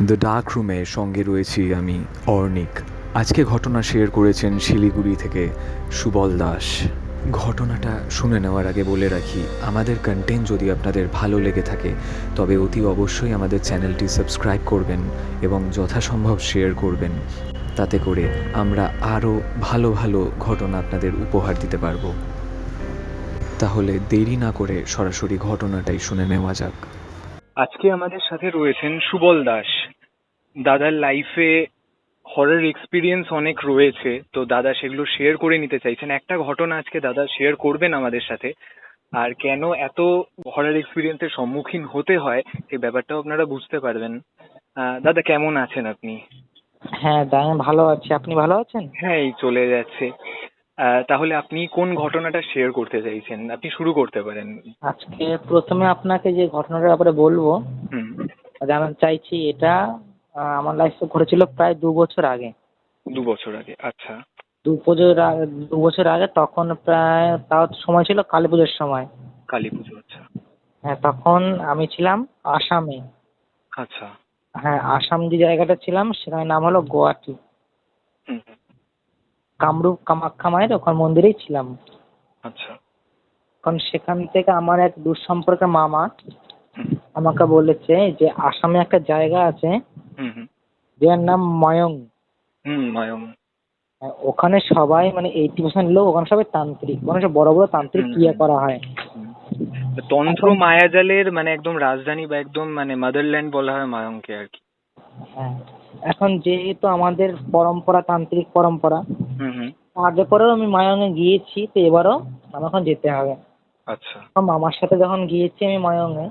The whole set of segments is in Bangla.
দ্য ডার্ক রুমে সঙ্গে রয়েছি আমি অর্ণিক। আজকে ঘটনা শেয়ার করেছেন শিলিগুড়ি থেকে সুবল দাস। ঘটনাটা শুনে নেওয়ার আগে বলে রাখি, আমাদের কন্টেন্ট যদি আপনাদের ভালো লেগে থাকে তবে অতি অবশ্যই আমাদের চ্যানেলটি সাবস্ক্রাইব করবেন এবং যথাসম্ভব শেয়ার করবেন। তাতে করে আমরা আরও ভালো ভালো ঘটনা আপনাদের উপহার দিতে পারবো। তাহলে দেরি না করে সরাসরি ঘটনাটাই শুনে নেওয়া যাক। আজকে আমাদের সাথে রয়েছেন সুবল দাস। দাদার লাইফে হরর এক্সপিরিয়েন্স অনেক রয়েছে, তো দাদা সেগুলো শেয়ার করে নিতে চাইছেন। একটা ঘটনা আজকে দাদা শেয়ার করবেন আমাদের সাথে, আর কেন এত হরর এক্সপিরিয়েন্সের সম্মুখীন হতে হয় এই ব্যাপারটাও আপনারা বুঝতে পারবেন। দাদা কেমন আছেন আপনি? হ্যাঁ আমি ভালো আছি। আপনি ভালো আছেন? হ্যাঁ, এই চলে যাচ্ছে। তাহলে আপনি কোন ঘটনাটা শেয়ার করতে চাইছেন? আপনি শুরু করতে পারেন। আজকে প্রথমে আপনাকে যে ঘটনাটার ব্যাপারে বলবো, হুম। জানাতে চাইছি এটা আমার লাইফে ঘটেছিল প্রায় 2 বছর আগে। 2 বছর আগে? আচ্ছা। 2 বছর আগে তখন প্রায় তাও সময় ছিল কালী পুজোর সময়। কালী পুজো? আচ্ছা। হ্যাঁ, তখন আমি ছিলাম আসামে। আচ্ছা। হ্যাঁ, আসাম যে জায়গাটা ছিলাম সেখানে নাম হলো গুয়াহাটি। হুম। কামরূপ কামাখ্যা মায়ের ওখান মন্দিরেই ছিলাম। আচ্ছা। কারণ সেখান থেকে আমার এক দূর সম্পর্কের মামা হুম আমাকে বলেছে যে আসামে একটা জায়গা আছে হুম হুম যার নাম ময়ং। মায়ং। হ্যাঁ, ওখানে সবাই মানে 80% লোক ওখানে সবাই তান্ত্রিক, ওখানে সব বড় বড় তান্ত্রিক হুম ক্রিয়া হুম করা হয়। হুম। তন্ত্র এখন মায়াজালের মানে একদম রাজধানী বা একদম মানে মাদারল্যান্ড বলা হয় মায়ংকে আর কি। হ্যাঁ, এখন যেহেতু আমাদের পরম্পরা তান্ত্রিক পরম্পরা, হুম হুম। আগে পরেও আমি মায়ঙে গিয়েছি, তো এবারও আমার এখন যেতে হবে। আচ্ছা। আমার মামার সাথে যখন গিয়েছি আমি মায়ঙে,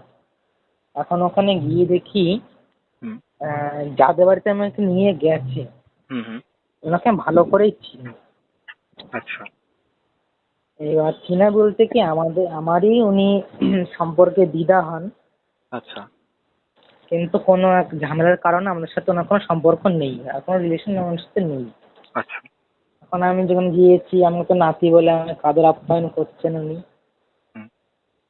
এখন ওখানে গিয়ে দেখি হুম যাদের বাড়িতে আমাকে নিয়ে গেছে হুম হুম। ওনাকে আমি ভালো করেই চিনি। আচ্ছা। এবার চিনা বলতে কি আমারই উনি সম্পর্কে দিদা হন, আচ্ছা। কিন্তু কোনো এক ঝামেলার কারণে আমাদের সাথে ওনার কোনো সম্পর্ক নেই, আর কোনো রিলেশন আমার সাথে নেই। আচ্ছা। এখন আমি যখন গিয়েছি আমাকে নাতি বলে আমাকে কাদের আপ্যায়ন করছেন উনি। হুম।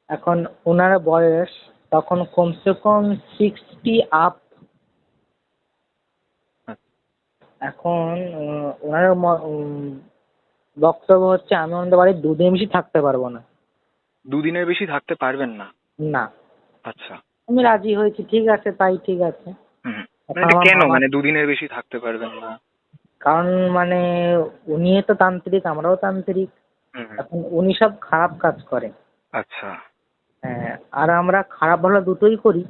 এখন ওনার বয়স তখন কমসে কম 60 আপ। আচ্ছা। এখন ওনার বক্তব্য হচ্ছে আমি ওনাদের বাড়ি 2 দিন বেশি থাকতে পারবো না। দুদিনের বেশি থাকতে পারবেন না? না, আচ্ছা। আমি রাজি হয়েছি, ঠিক আছে তাই ঠিক আছে। হুম হুম। মানে এখন এটা আমার কেন, মামা, মানে দুদিনের বেশি থাকতে পারবেন না? কারণ মানে উনি তো তান্ত্রিক আমরাও তান্ত্রিক। হুম হুম। এখন উনি সব খারাপ কাজ করে। আচ্ছা। হ্যাঁ, আর আমরা খারাপ ভালো দুটোই করি।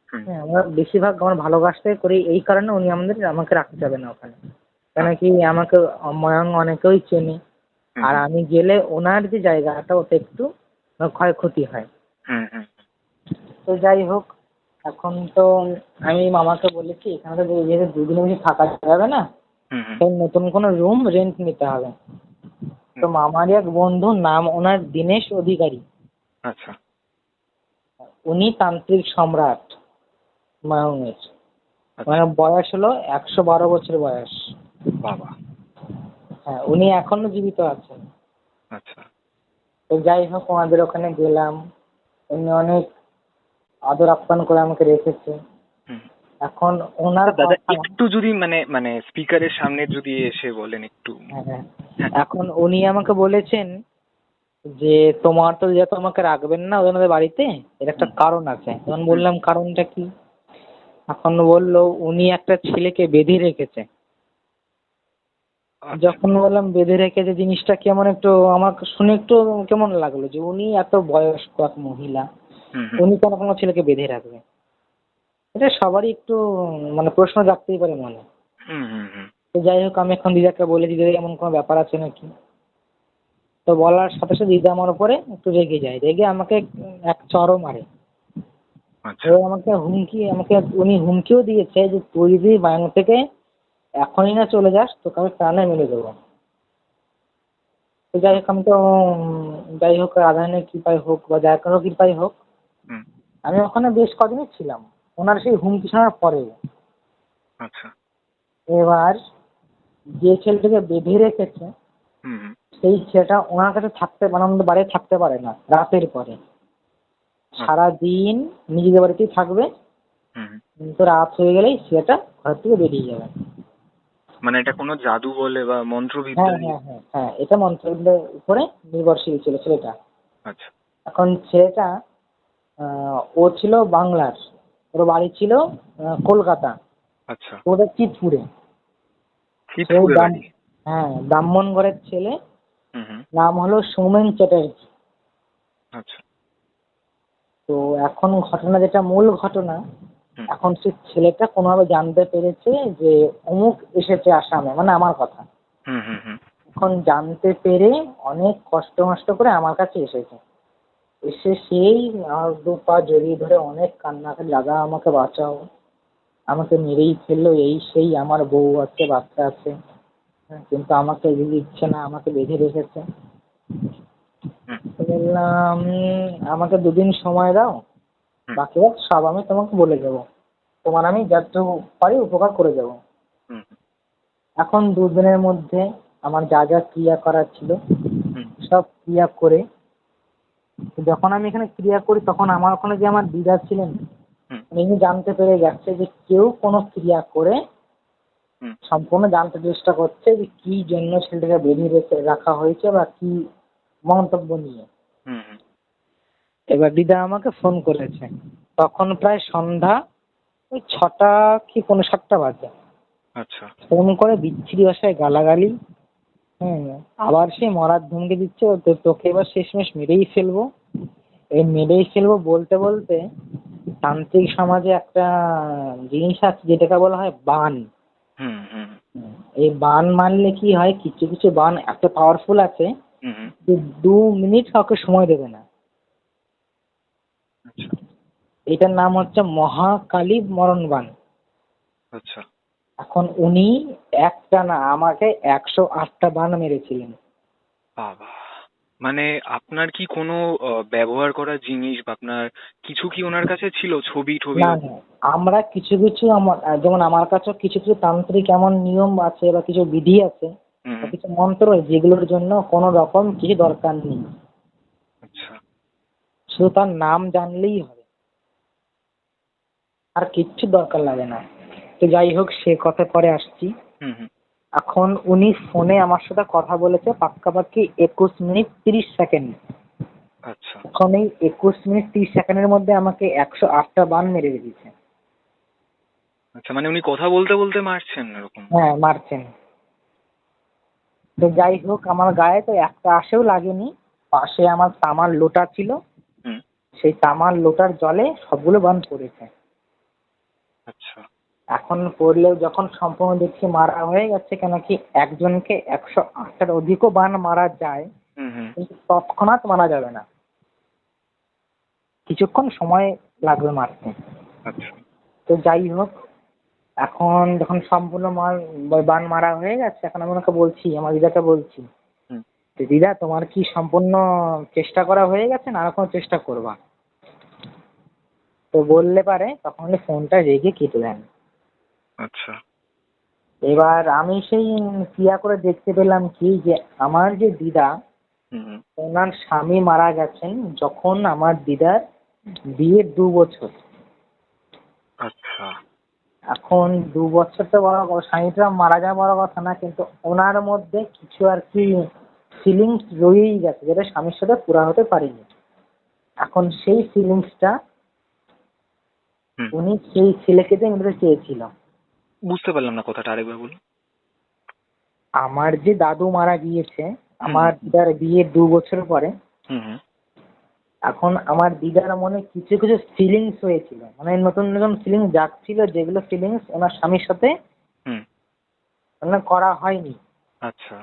হুম হ্যাঁ, আমরা বেশিরভাগ আমার ভালো কাজটাই করি, এই কারণে উনি আমাকে রাখতে যাবে না ওখানে। কেন কি আমাকে ময়ং অনেকেই চেনে, হুম আর হুম আমি গেলে ওনার যে জায়গাটা ওটা একটু ক্ষয়ক্ষতি হয়। হুম হুম তো যাই হোক, এখন তো আমি মামাকে বলেছি এখানে তো যেহেতু 2 দিন বেশি থাকা যাবে না, হুম হুম তাই নতুন কোনো রুম রেন্ট নিতে হবে। তো হুম। মামারই এক বন্ধু, নাম ওনার দীনেশ অধিকারী। আচ্ছা। উনি তান্ত্রিক সম্রাট মায়ঙের। আচ্ছা। মানে বয়স হলো 112 বছর বয়স। বাবা। হ্যাঁ, উনি এখনো জীবিত আছেন। আচ্ছা। তো যাই হোক ওনাদের ওখানে গেলাম, উনি অনেক আদর আপ্যায়ন করে আমাকে রেখেছে। হুম। এখন ওনার দাদা কথা, একটু যদি মানে মানে স্পিকারের সামনে যদি এসে বলেন একটু। হ্যাঁ হ্যাঁ, হ্যাঁ। এখন উনি আমাকে বলেছেন যে তোমার তো যেহেতু আমাকে রাখবেন না ওনাদের বাড়িতে, এর একটা হুম কারণ আছে। তখন হুম। বললাম কারণটা কি? এখন বললো উনি একটা ছেলেকে বেঁধে রেখেছে। আচ্ছা। যখন বললাম বেঁধে রেখেছে জিনিসটা কেমন একটু আমাকে শুনে একটু কেমন লাগলো, যে উনি এত বয়স্ক এক মহিলা, হুম হুম উনি কেন কোনো ছেলেকে বেঁধে রাখবে? এটা সবারই একটু মানে প্রশ্ন জাগতেই পারে মনে। হুম হুম হুম। তো যাই হোক আমি এখন দিদাকে বলেছি দিদা এমন কোনো ব্যাপার আছে নাকি। তো বলার সাথে সাথে দিদা আমার উপরে একটু রেগে যায়, রেগে আমাকে এক চড়ও মারে। আচ্ছা। ও উনি হুমকিও দিয়েছে যে তুই যদি বাংলা থেকে এখনই না চলে যাস তোকে আমি প্রাণে মেরে দেবো। তো যাই হোক আমি তো যাই হোক রাধারানীর কৃপায় হোক বা যার কারো কৃপায় হোক, হুম। আমি ওখানে বেশ কদিনই ছিলাম ওনার সেই হুমকি শোনার পরে। আচ্ছা। এবার যে ছেলেটাকে বেঁধে রেখেছে হুম হুম। সেই ছেলেটা ওনার কাছে থাকতে মানে আমাদের বাড়ি থাকতে পারে না রাতের পরে। আচ্ছা। সারাদিন নিজেদের বাড়িতেই থাকবে, হুম হুম। কিন্তু রাত হয়ে গেলেই ছেলেটা ঘর থেকে বেরিয়ে যাবে। মানে এটা কোনো জাদু বলে বা হ্যাঁ মন্ত্রবিদ্যা দিয়ে? হ্যাঁ হ্যাঁ হ্যাঁ, এটা মন্ত্রের উপরে নির্ভরশীল ছিল ছেলেটা। আচ্ছা এখন ছেলেটা ও ছিল বাংলার, ওর বাড়ি ছিল কলকাতা, আচ্ছা। ওদের চিতপুরে। সে চিতপুরে বাড়ি? হ্যাঁ, ব্রাহ্মণ ঘরের ছেলে। হুম হুম। নাম হলো সৌমেন চ্যাটার্জি। আচ্ছা। তো এখন ঘটনা, যেটা মূল ঘটনা, হুম এখন সে ছেলেটা কোনোভাবে জানতে পেরেছে যে অমুক এসেছে আসামে, মানে আমার কথা। হুম হুম হুম। এখন জানতে পেরে অনেক কষ্ট মষ্ট করে আমার কাছে এসেছে। এসে সেই আমার দু পা জড়িয়ে ধরে অনেক কান্নাকাটি, দাদা আমাকে বাঁচাও, আমাকে মেরেই ফেললো, এই সেই, আমার বউ আছে, বাচ্চা আছে, হ্যাঁ, কিন্তু আমাকে দিচ্ছে না, আমাকে বেঁধে রেখেছে। হুম তো বললাম আমাকে 2 দিন সময় দাও, হুম বাকি সব আমি তোমাকে বলে দেবো, তোমার আমি যতটুকু পারি উপকার করে দেবো। হুম এখন 2 দিনের মধ্যে আমার যা যা ক্রিয়া করার ছিল হুম সব ক্রিয়া করে, যখন আমি এখানে ক্রিয়া করি তখন আমার ওখানে যে আমার দিদা ছিলেন, হুম উনি জানতে পেরে গেছে যে কেউ কোনো ক্রিয়া করে হুম সম্পূর্ণ জানতে চেষ্টা করছে যে কি জন্য ছেলেটাকে বেরিয়ে রাখা হয়েছে বা কি মন্তব্য নিয়ে। হুম হুম। এবার দিদা আমাকে ফোন করেছে, তখন প্রায় সন্ধ্যা ওই 6টা কি 7:15 বাজে। আচ্ছা। ফোন করে বিচ্ছিরি ভাষায় গালাগালি, আবার সে মরার ধমকি দিচ্ছে, ও তোকে এবার শেষমেশ মেরেই ফেলবো, এই মেরেই ফেলবো বলতে বলতে তান্ত্রিক সমাজে একটা জিনিস আছে যেটাকে বলা হয় বান। হুম হুম এই বান মারলে কি হয়, কিছু কিছু বান এত পাওয়ারফুল আছে হুম হুম। যে 2 মিনিট কাউকে সময় দেবে না। আচ্ছা এটার নাম হচ্ছে মহাকালী মরণ বান। আচ্ছা। এখন উনি একটা না, আমাকে 108টা বান মেরেছিলেন। বাবা! মানে আপনার কি কোনো ব্যবহার করা জিনিস বা আপনার কিছু কি ওনার কাছে ছিল? ছবি-টবি? না না, আমরা কিছু কিছু আমার যেমন আমার কাছেও কিছু কিছু তান্ত্রিক এমন নিয়ম আছে বা কিছু বিধি আছে হুম, বা হুম। কিছু মন্ত্র আছে যেগুলোর জন্য কোনো রকম কিছু দরকার নেই, আচ্ছা। শুধু তার নাম জানলেই হবে, আর কিচ্ছু দরকার লাগে না। তো যাই হোক, সে কথা পরে আসছি। হুম, হুম। এখন উনি ফোনে আমার সাথে কথা বলেছে পাক্কাপাক্কি 21 মিনিট 30 সেকেন্ড। আচ্ছা, এখন এই 21 মিনিট 30 সেকেন্ডের মধ্যে আমাকে 108টা বান মেরে দিয়েছে। আচ্ছা মানে উনি কথা বলতে, বলতে মারছেন এরকম? হ্যাঁ, মারছেন। তো যাই হোক, আমার গায়ে তো একটা আশেও লাগেনি। পাশে আমার তামার লোটা ছিল, হুম, সেই তামার লোটার জলে সবগুলো বান পড়েছে। আচ্ছা। এখন পড়লেও যখন সম্পূর্ণ দেখছি মারা হয়ে গেছে, কেন কি একজনকে 108টার অধিকও বান মারা যায়, হুম, হুম। কিন্তু তৎক্ষণাৎ মারা যাবে না, কিছুক্ষণ সময় লাগবে মারতে। আচ্ছা। তো যাই হোক, এখন যখন সম্পূর্ণ বান মারা হয়ে গেছে, এখন আমি ওনাকে বলছি, আমার দিদাকে বলছি হুম, যে দিদা তোমার কি সম্পূর্ণ চেষ্টা করা হয়ে গেছে না আরো কোনো চেষ্টা করবা? তো বললে পারে, তখন উনি ফোনটা রেখে কেটে দেন। আচ্ছা। এবার আমি সেই ক্রিয়া করে দেখতে পেলাম কি যে আমার যে দিদা, হুম, হুম। ওনার স্বামী মারা গেছেন যখন আমার দিদার বিয়ের 2 বছর। আচ্ছা। এখন 2 বছর তো বড় কথা, স্বামীটা মারা যাওয়া বড় কথা না, কিন্তু ওনার মধ্যে কিছু আর কি ফিলিংস রয়েই গেছে যেটা স্বামীর সাথে পুরা হতে পারেনি। এখন সেই ফিলিংসটা হুম। উনি সেই ছেলেকে দিয়ে নিতে চেয়েছিল। বুঝতে পারলাম না কথাটা আরেকবার বলুন। আমার যে দাদু মারা গিয়েছে, হুম, আমার হুম। দিদার বিয়ের 2 বছর পরে, হুম, হুম। এখন আমার দিদার মনে কিছু কিছু ফিলিংস হয়েছিল, মানে নতুন নতুন ফিলিংস জাগছিল, যেগুলো ফিলিংস ওনার স্বামীর সাথে হুম। মানে করা হয়নি। আচ্ছা।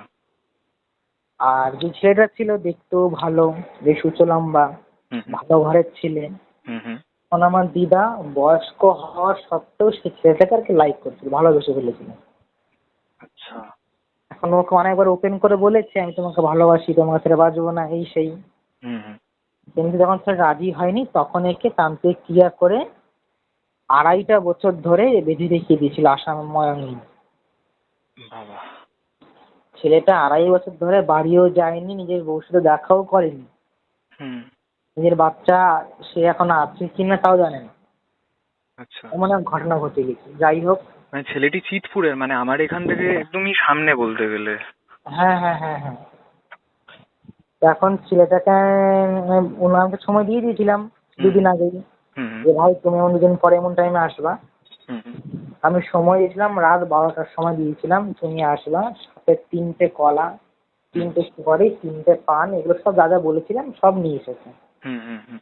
আর যে ছেলেটা ছিল দেখতেও ভালো, বেশ উঁচু লম্বা, হুম, হুম। ভালো ঘরের ছেলে। হুম, হুম। এখন আমার দিদা বয়স্ক হওয়া সত্ত্বেও সে ছেলেটাকে আর কি লাইক করছিল, ভালোবেসে ফেলেছিল। আচ্ছা। এখন ওকে অনেকবার ওপেন করে বলেছে আমি তোমাকে ভালোবাসি, তোমাকে ছেড়ে বাঁচবো না, এই সেই। হুম, হুম। কিন্তু যখন সে রাজি হয়নি, তখন একে তান্ত্রিক ক্রিয়া করে 2.5 বছর ধরে বেঁধে রেখে দিয়েছিল আসাম ময়ঙ্গি। বাবা! ছেলেটা 2.5 বছর ধরে বাড়িও যায়নি, নিজের বউর সাথে দেখাও করেনি, হুম। নিজের বাচ্চা সে এখন আছে কিনা তাও জানে না। আচ্ছা, এমন এক ঘটনা ঘটে গেছে। যাই হোক, মানে ছেলেটি চিতপুরের, মানে আমার এখান থেকে একদমই সামনে বলতে গেলে। হ্যাঁ হ্যাঁ হ্যাঁ হ্যাঁ, তো এখন ছেলেটাকে ওনাকে সময় দিয়ে দিয়েছিলাম হুম দুদিন আগেই, হুম হুম যে ভাই তুমি এমন দুদিন পরে এমন টাইমে আসবা। হুম হুম আমি সময় দিয়েছিলাম, রাত 12টার সময় দিয়েছিলাম, তুমি আসবা, সাথে 3টে কলা, হুম 3টে সুপারি, 3টে পান, এগুলো সব যা যা বলেছিলাম সব নিয়ে এসেছে। হুম হুম হুম।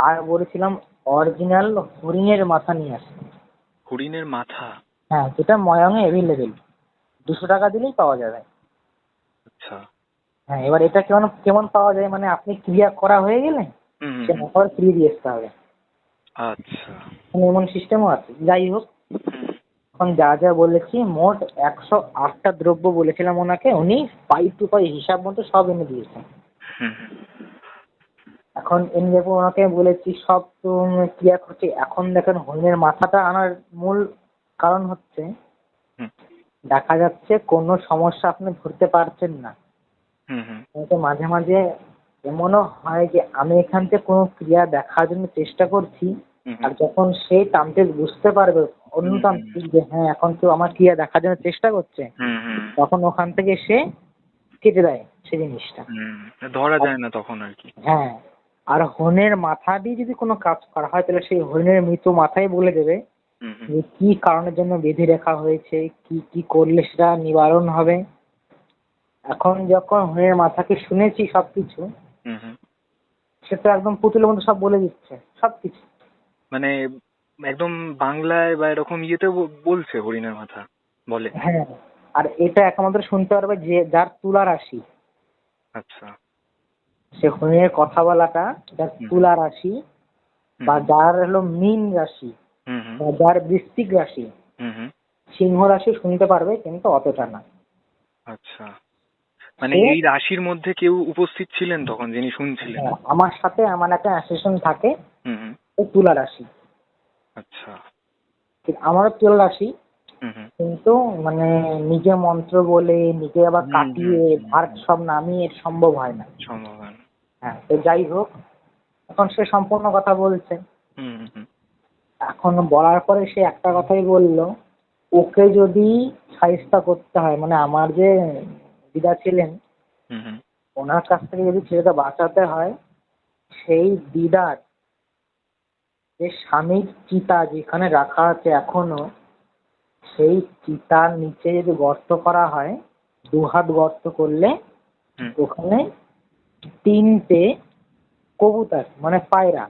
আর বলেছিলাম অরিজিনাল হরিণের মাথা নিয়ে আসতে। হরিণের মাথা? হ্যাঁ, যেটা ময়াঙে অ্যাভেলেবেল, 200 টাকা দিলেই পাওয়া যাবে। আচ্ছা। হ্যাঁ, এবার এটা কেমন কেমন পাওয়া যায়, মানে আপনি ক্রিয়া করা হয়ে গেলে হুম হুম সে হুম। আবার ফ্রি দিয়ে আসতে হবে, আচ্ছা। মানে এমন সিস্টেমও আছে। যাই হোক, হুম এখন যা যা বলেছি মোট 108টা দ্রব্য বলেছিলাম ওনাকে, উনি পাই টু পাই হিসাব মতো সব এনে দিয়েছেন। হুম হুম এখন এনে দেবো ওনাকে বলেছি, সব তো ক্রিয়া করছি। এখন দেখেন হরিণের মাথাটা আনার মূল কারণ হচ্ছে, হুম দেখা যাচ্ছে কোনো সমস্যা আপনি ধরতে পারছেন না। হুম হুম কিন্তু মাঝে মাঝে এমনও হয় যে আমি এখান থেকে কোনো ক্রিয়া দেখার জন্য চেষ্টা করছি, হুম আর যখন সেই তান্ত্রিক বুঝতে পারবে, অন্য হুম তান্ত্রিক, যে হ্যাঁ এখন কেউ আমার ক্রিয়া দেখার জন্য চেষ্টা করছে, হুম হুম তখন ওখান থেকে সে কেটে দেয় সেই জিনিসটা। হুম। ধরা যায় না তখন আর কি। হ্যাঁ, আর হরিণের মাথা দিয়ে যদি কোনো কাজ করা হয়, তাহলে সেই হরিণের মৃত মাথাই বলে দেবে হুম হুম যে কি কারণের জন্য বেঁধে রাখা হয়েছে, কি কি করলে সেটা নিবারণ হবে। এখন যখন হরিণের মাথাকে শুনেছি সবকিছু, হুম হুম। সে তো একদম পুতুলের মতো সব বলে দিচ্ছে সবকিছু। মানে একদম বাংলায় বা এরকম ইয়েতে বলছে হরিণের মাথা বলে? হ্যাঁ, আর এটা একমাত্র শুনতে পারবে যে যার তুলা রাশি, আচ্ছা। সে হরিণের কথা বলাটা যার হুম তুলা রাশি, হুম বা যার হলো মীন রাশি, হুম হুম বা যার বৃশ্চিক রাশি, হুম হুম। সিংহ রাশি শুনতে পারবে, কিন্তু অতটা না। আচ্ছা, মানে সে, এই রাশির মধ্যে কেউ উপস্থিত ছিলেন তখন যিনি শুনছিলেন? হ্যাঁ, আমার সাথে আমার একটা অ্যাসোসিয়েশন থাকে, হুম হুম। ওই তুলা রাশি। আচ্ছা। ঠিক আমারও তুলা রাশি, হুম হুম কিন্তু মানে নিজে মন্ত্র বলে নিজে আবার হুম হুম কাটিয়ে হুম ভার্ব হুম। সব নামিয়ে এর সম্ভব হয় না। সম্ভব হয় না। হ্যাঁ, তো যাই হোক, এখন সে সম্পূর্ণ কথা বলছে। হুম হুম হুম এখন বলার পরে সে একটা কথাই বলল, ওকে যদি শায়েস্তা করতে হয়, মানে আমার যে দিদা ছিলেন, হুম হুম ওনার কাছ থেকে যদি ছেলেটা বাঁচাতে হয়, সেই দিদার যে স্বামীর চিতা যেখানে রাখা আছে এখনো, সেই চিতার নিচে যদি গর্ত করা হয়, 2 হাত গর্ত করলে হুম। ওখানে 3টে কবুতর, মানে পায়রা,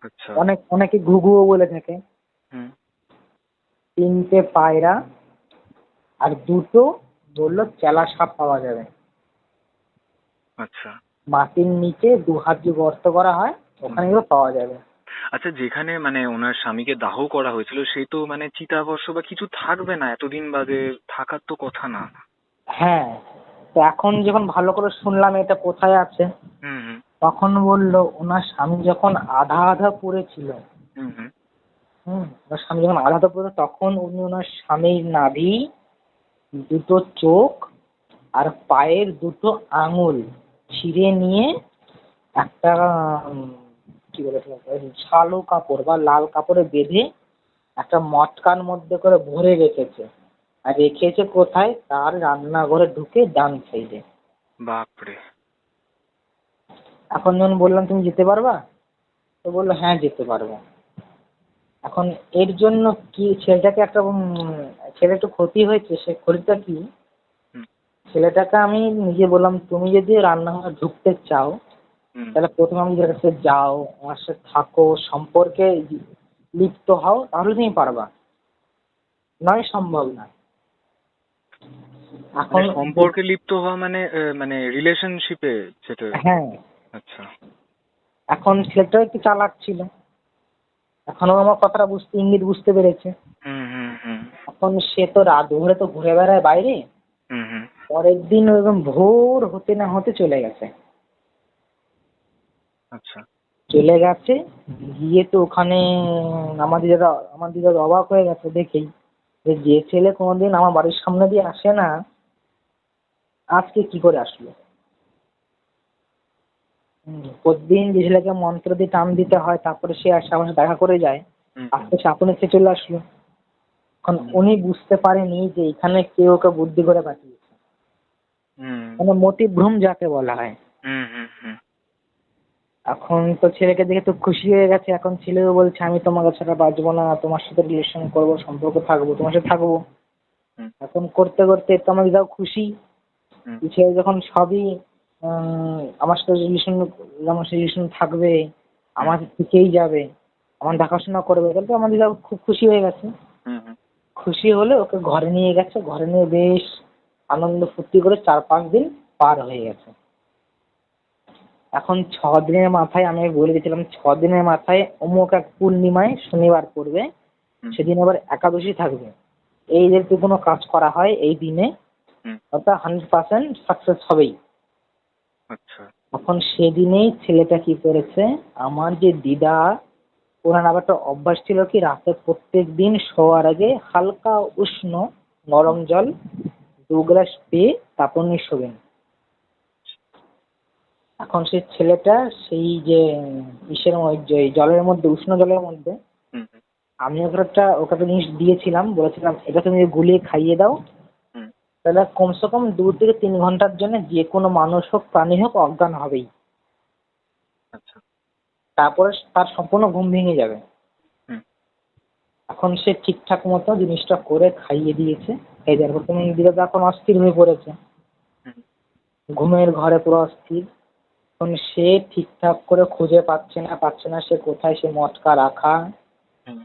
আচ্ছা। অনেকে ঘুঘুও বলে থাকে, হুম। 3টে পায়রা আর 2টো বললো চেলা সাপ পাওয়া যাবে। আচ্ছা। মাটির নিচে 2 হাত যে গর্ত করা হয়, হুম। ওখানে এগুলো পাওয়া যাবে। আচ্ছা, যেখানে মানে ওনার স্বামীকে দাহ করা হয়েছিল সে তো মানে চিতাভস্ম বা কিছু থাকবে না, এতদিন বাদে থাকার তো কথা না। হ্যাঁ, তো এখন যখন ভালো করে শুনলাম এটা কোথায় আছে, হুম হুম তখন বললো ওনার স্বামী যখন আধা আধা পড়েছিল, হুম হুম ওনার স্বামী যখন আধা আধা পড়েছিল, তখন উনি ওনার স্বামীর নাভি, 2টো চোখ আর পায়ের 2টো আঙুল ছিঁড়ে নিয়ে একটা কি বলে সেটাকে, শালো কাপড় বা লাল কাপড়ে বেঁধে একটা মটকার মধ্যে করে ভরে রেখেছে। আর রেখেছে কোথায়, তার রান্নাঘরে ঢুকে ডান সাইডে। বাপরে। এখন যখন বললাম তুমি যেতে পারবা, তো বললো হ্যাঁ যেতে পারবো। এখন এর জন্য কি ছেলেটাকে একটা ছেলে একটু ক্ষতি হয়েছে, সে ক্ষতিটা কি, হুম ছেলেটাকে আমি নিজে বললাম তুমি যদি রান্নাঘরে ঢুকতে চাও, হুম তাহলে প্রথমে আমি যেটা কাছে যাও, আমার সাথে থাকো, সম্পর্কে লিপ্ত হও, তাহলে তুমি পারবা, নয় সম্ভব না। মানে এখন সম্পর্কে লিপ্ত হওয়া মানে মানে রিলেশনশিপে যেতে? হ্যাঁ, আচ্ছা। এখন ছেলেটাও একটু চালাক ছিল, এখনো আমার কথাটা ইঙ্গিত বুঝতে পেরেছে। হুম হুম হুম এখন সে তো রাত ভরে তো ঘুরে বেড়ায় বাইরে, হুম হুম। পরের দিন ওরকম ভোর হতে না হতে চলে গেছে। আচ্ছা। চলে গেছে, গিয়ে তো ওখানে আমার দিদা অবাক হয়ে গেছে দেখেই, যে ছেলে কোনোদিন আমার বাড়ির সামনে দিয়ে আসে না, আজকে কি করে আসলো। প্রতিদিন যে ছেলেকে মন্ত্র দিয়ে টান দিতে হয়, তারপরে সে আসে আমার সাথে দেখা করে যায়, হুম, আস্তে আস্তে আপনি সে চলে আসলো। এখন উনি বুঝতে পারেনি যে এখানে কেউ ওকে বুদ্ধি করে পাঠিয়েছে, হুম, মানে মতিভ্রম যাকে বলা হয়। হুম, হুম, হুম, এখন তো ছেলেকে দেখে তো খুশি হয়ে গেছে, এখন ছেলেও বলছে আমি তোমাকে ছাড়া বাঁচবো না, তোমার সাথে রিলেশন করবো, সম্পর্ক থাকবো, তোমার সাথে থাকবো। হুম, এখন করতে করতে তো আমার দিদাও খুশি, হুম, ছেলে যখন সবই আমার সাথে রিলেশন, আমার সাথে রিলেশন থাকবে, হুম, আমার থেকেই যাবে, আমার দেখাশোনা করবে, তাহলে তো আমার দিদা খুব খুশি হয়ে গেছে। হুম, হুম, খুশি হলে ওকে ঘরে নিয়ে গেছে, ঘরে নিয়ে বেশ আনন্দ ফুর্তি করে 4-5 দিন পার হয়ে গেছে। এখন 6 দিনের মাথায় আমি বলে দিয়েছিলাম 6 দিনের মাথায় অমুক এক পূর্ণিমায় শনিবার পড়বে, হুম, সেদিন আবার একাদশী থাকবে। এই যদি কোনো কাজ করা হয় এই দিনে, হুম, ওটা 100% সাকসেস হবেই। আচ্ছা, এখন সেদিনেই ছেলেটা কি করেছে, আমার যে দিদা, ওনার আবার একটা অভ্যাস ছিল কি রাতে প্রত্যেক দিন শোয়ার আগে হালকা উষ্ণ গরম জল 2 গ্লাস পেয়ে তারপর উনি শোবেন। এখন সেই ছেলেটা সেই যে ইসের মধ্যে, এই জলের মধ্যে, উষ্ণ জলের মধ্যে হুম, হুম, আমি ওকে একটা জিনিস দিয়েছিলাম, বলেছিলাম এটা তুমি গুলিয়ে খাইয়ে দাও, হুম, তাহলে কমসে কম 2 থেকে 3 ঘন্টার জন্য যে কোনো মানুষ হোক প্রাণী হোক অজ্ঞান হবেই, আচ্ছা, তারপরে তার সম্পূর্ণ ঘুম ভেঙে যাবে। হুম, এখন সে ঠিকঠাক মতো জিনিসটা করে খাইয়ে দিয়েছে। এই দেখো তুমি দিদা তো এখন অস্থির হয়ে পড়েছে, হুম, ঘুমের ঘরে পুরো অস্থির। এখন সে ঠিকঠাক করে খুঁজে পাচ্ছে না সে কোথায় সে মটকা রাখা। হুম,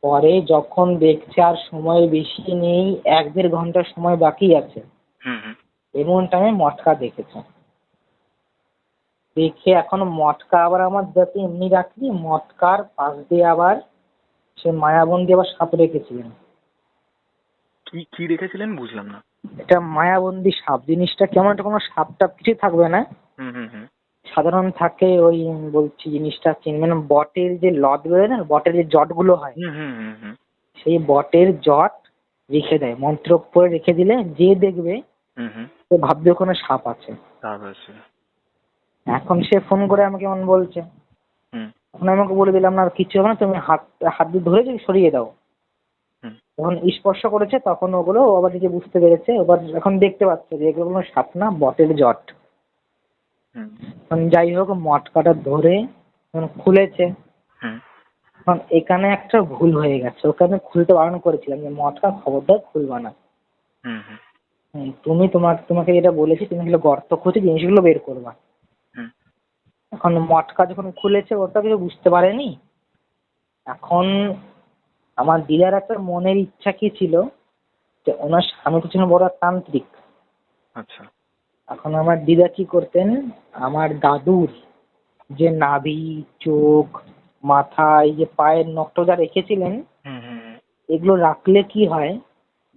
পরে যখন দেখছে আর সময় বেশি নেই, 1-1.5 ঘন্টা সময় বাকি আছে, হুম, হুম, এমন টাইমে মটকা দেখেছে। দেখে এখন মটকা আবার আমার যাতে এমনি রাখলি, মটকার পাশ দিয়ে আবার সে মায়াবন্দি আবার সাপ রেখেছিলেন। কি কি রেখেছিলেন বুঝলাম না। এটা মায়াবন্দি সাপ জিনিসটা কেমন, একটা কোনো সাপ টাপ কিছু থাকবে না, হুম, হুম, হুম, সাধারণ থাকে ওই বলছি জিনিসটা চিনবে না, বটের যে লদ বেরোয় না, বটের যে জট গুলো হয়, হুম, হুম, হুম, হুম, সেই বটের জট রেখে দেয়, মন্ত্র করে রেখে দিলে যে দেখবে হুম, হুম, সে ভাববে ওখানে সাপ আছে। তারপর আছে। এখন সে ফোন করে আমাকে এমন বলছে, হুম, এখন আমি আমাকে বলে দিলাম না আর কিছু হবে না, তুমি হাত হাত দিয়ে ধরে যদি সরিয়ে দাও। হুম, যখন স্পর্শ করেছে তখন ওগুলো ও আবার নিজে বুঝতে পেরেছে, এবার এখন দেখতে পাচ্ছে যে এগুলো কোনো সাপ না, বটের জট। হুম, এখন যাই হোক মটকাটা ধরে যখন খুলেছে, হুম, এখন এখানে একটা ভুল হয়ে গেছে, ওকে আমি খুলতে বারণ করেছিলাম যে মটকা খবরদার খুলবা না। হুম, হুম, তোমাকে যেটা বলেছি তুমি হলো গর্ত খুঁজে জিনিসগুলো বের করবা। হুম, এখন মটকা যখন খুলেছে ওটা কিছু বুঝতে পারেনি। এখন আমার দিদার একটা মনের ইচ্ছা কি ছিল, যে ওনার স্বামী তো ছিলেন বড় তান্ত্রিক। আচ্ছা, এখন আমার দিদা কি করতেন, আমার দাদুর যে নাভি, চোখ, মাথা, এই যে পায়ের নখটা যা রেখেছিলেন, হুম, হুম, হুম, এগুলো রাখলে কি হয়,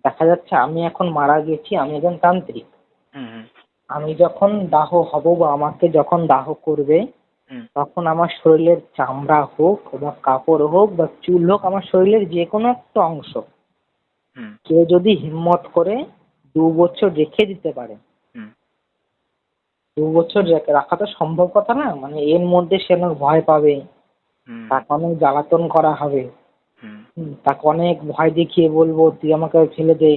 দেখা যাচ্ছে আমি এখন মারা গেছি, আমি একজন তান্ত্রিক, হুম, হুম, আমি যখন দাহ হব বা আমাকে যখন দাহ করবে, হুম, তখন আমার শরীরের চামড়া হোক বা কাপড় হোক বা চুল হোক, আমার শরীরের যে কোনো একটা অংশ হুম, কেউ যদি হিম্মত করে 2 বছর রেখে দিতে পারে, হুম, 2 বছর রাখা তো সম্ভব কথা না, মানে এর মধ্যে সে অনেক ভয় পাবে, হুম, তাকে অনেক জ্বালাতন করা হবে। হুম, তাকে অনেক ভয় দেখিয়ে বলবো তুই আমাকে ফেলে দে,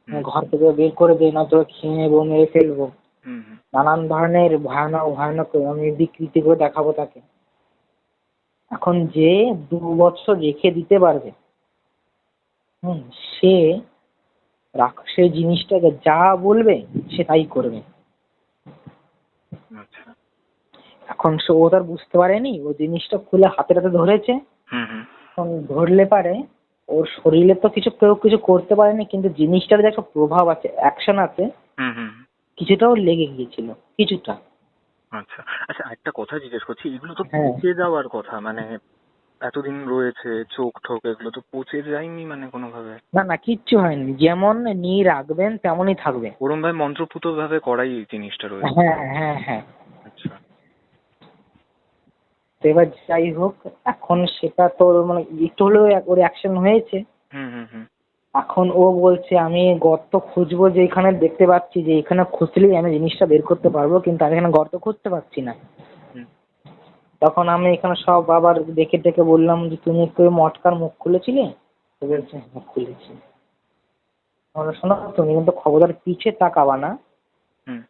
হুম, ঘর থেকে বের করে দে, না তোকে খেয়ে নেবো, মেরে ফেলবো, হুম, হুম, নানান ধরনের ভয়ানক ভয়ানক আমি বিকৃতি করে দেখাবো তাকে। এখন যে 2 বছর রেখে দিতে পারবে, হুম, সে সে জিনিসটাকে যা বলবে সে তাই করবে। আচ্ছা, এখন সে ও তার বুঝতে পারেনি, ও জিনিসটা খুলে হাতে হাতে ধরেছে। হুম, হুম, এখন ধরলে পারে ওর শরীরে তো কেউ কিছু করতে পারেনি, কিন্তু জিনিসটার যে একটা প্রভাব আছে, অ্যাকশন আছে, হুম, হুম, কিছুটাও লেগে গিয়েছিল, কিছুটা। আচ্ছা, আচ্ছা, একটা কথা জিজ্ঞেস করছি, এগুলো তো হ্যাঁ, পচে যাওয়ার কথা, মানে এতদিন রয়েছে, চোখ ঠোক এগুলো তো পচে যায়নি মানে কোনোভাবে? না না কিচ্ছু হয়নি, যেমন নিয়ে রাখবেন তেমনই থাকবে। ওরম ভাবে মন্ত্রপুত ভাবে করাই এই জিনিসটা রয়েছে। হ্যাঁ হ্যাঁ হ্যাঁ। আচ্ছা, তো এবার যাই হোক, এখন সেটা তো মানে একটু হলেও ওর অ্যাকশন হয়েছে। হুম, হুম, হুম, এখন ও বলছে আমি গর্ত খুঁজবো, যে এখানে দেখতে পাচ্ছি যে এখানে খুঁজলেই আমি জিনিসটা বের করতে পারবো, কিন্তু আমি এখানে গর্ত খুঁজতে পারছি না। হুম, তখন আমি এখানে সব আবার দেখে টেকে বললাম যে তুমি একটু ওই মটকার মুখ খুলেছিলে? তো বলছে হ্যাঁ খুলেছি। আমরা শোনো, তুমি কিন্তু খবরদার পিছে তাকাবা না। হুম।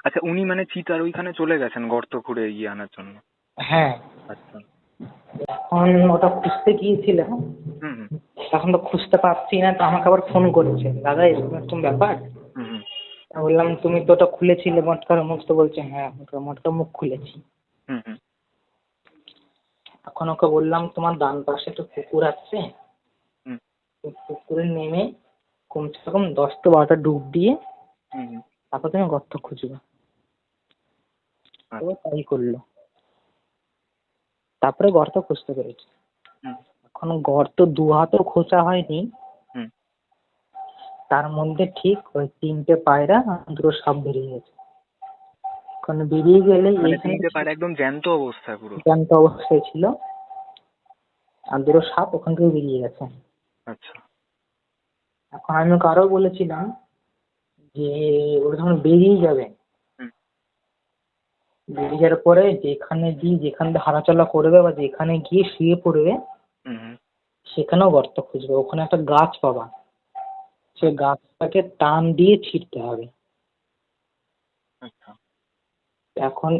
আচ্ছা, উনি মানে চিতার ওইখানে চলে গেছেন গর্ত খুঁড়ে ইয়ে আনার জন্য? হ্যাঁ, আচ্ছা। এখন ওটা খুঁজতে গিয়েছিলাম, হুম হুম এখন তো খুঁজতে পারছি না, তো আমাকে আবার ফোন করেছে, দাদা এরকম এরকম ব্যাপার। হুম হুম আমি বললাম তুমি তো ওটা খুলেছিলে মটকার মুখ? তো বলছে হ্যাঁ মটকার মুখ খুলেছি। হুম হুম এখন ওকে বললাম তোমার ডান পাশে একটা পুকুর আছে, হুম ওই পুকুরে নেমে কমসে কম 10 to 12টা ডুব দিয়ে হুম হুম। তারপর তুমি গর্ত খুঁজবে। তো আচ্ছা। তাই করলো, তারপরে গর্ত খুঁজতে পেরেছি। হুম এখন গর্ত 2 হাতও খোঁচা হয়নি, হুম। তার মধ্যে ঠিক ওই 3টে পায়রা আর 2টো সাপ বেরিয়ে গেছে। কারণ বেরিয়ে গেলে মানে এইখানে 3টে পায়রা একদম জ্যান্ত অবস্থায় পুরো? জ্যান্ত অবস্থায় ছিল, আর 2টো সাপ ওখান থেকে বেরিয়ে গেছে। আচ্ছা। এখন আমি ওকে আরো বলেছিলাম যে ওরা যখন বেরিয়ে যাবে, হুম বেরিয়ে যাওয়ার পরে যেখান দিয়ে হাঁটাচলা করবে বা যেখানে গিয়ে শুয়ে পড়বে হুম হুম। সেখানেও গর্ত খুঁজবে, ওখানে একটা গাছ পাবা, সে গাছটাকে টান দিয়ে ছিঁড়তে হবে। আচ্ছা। এখন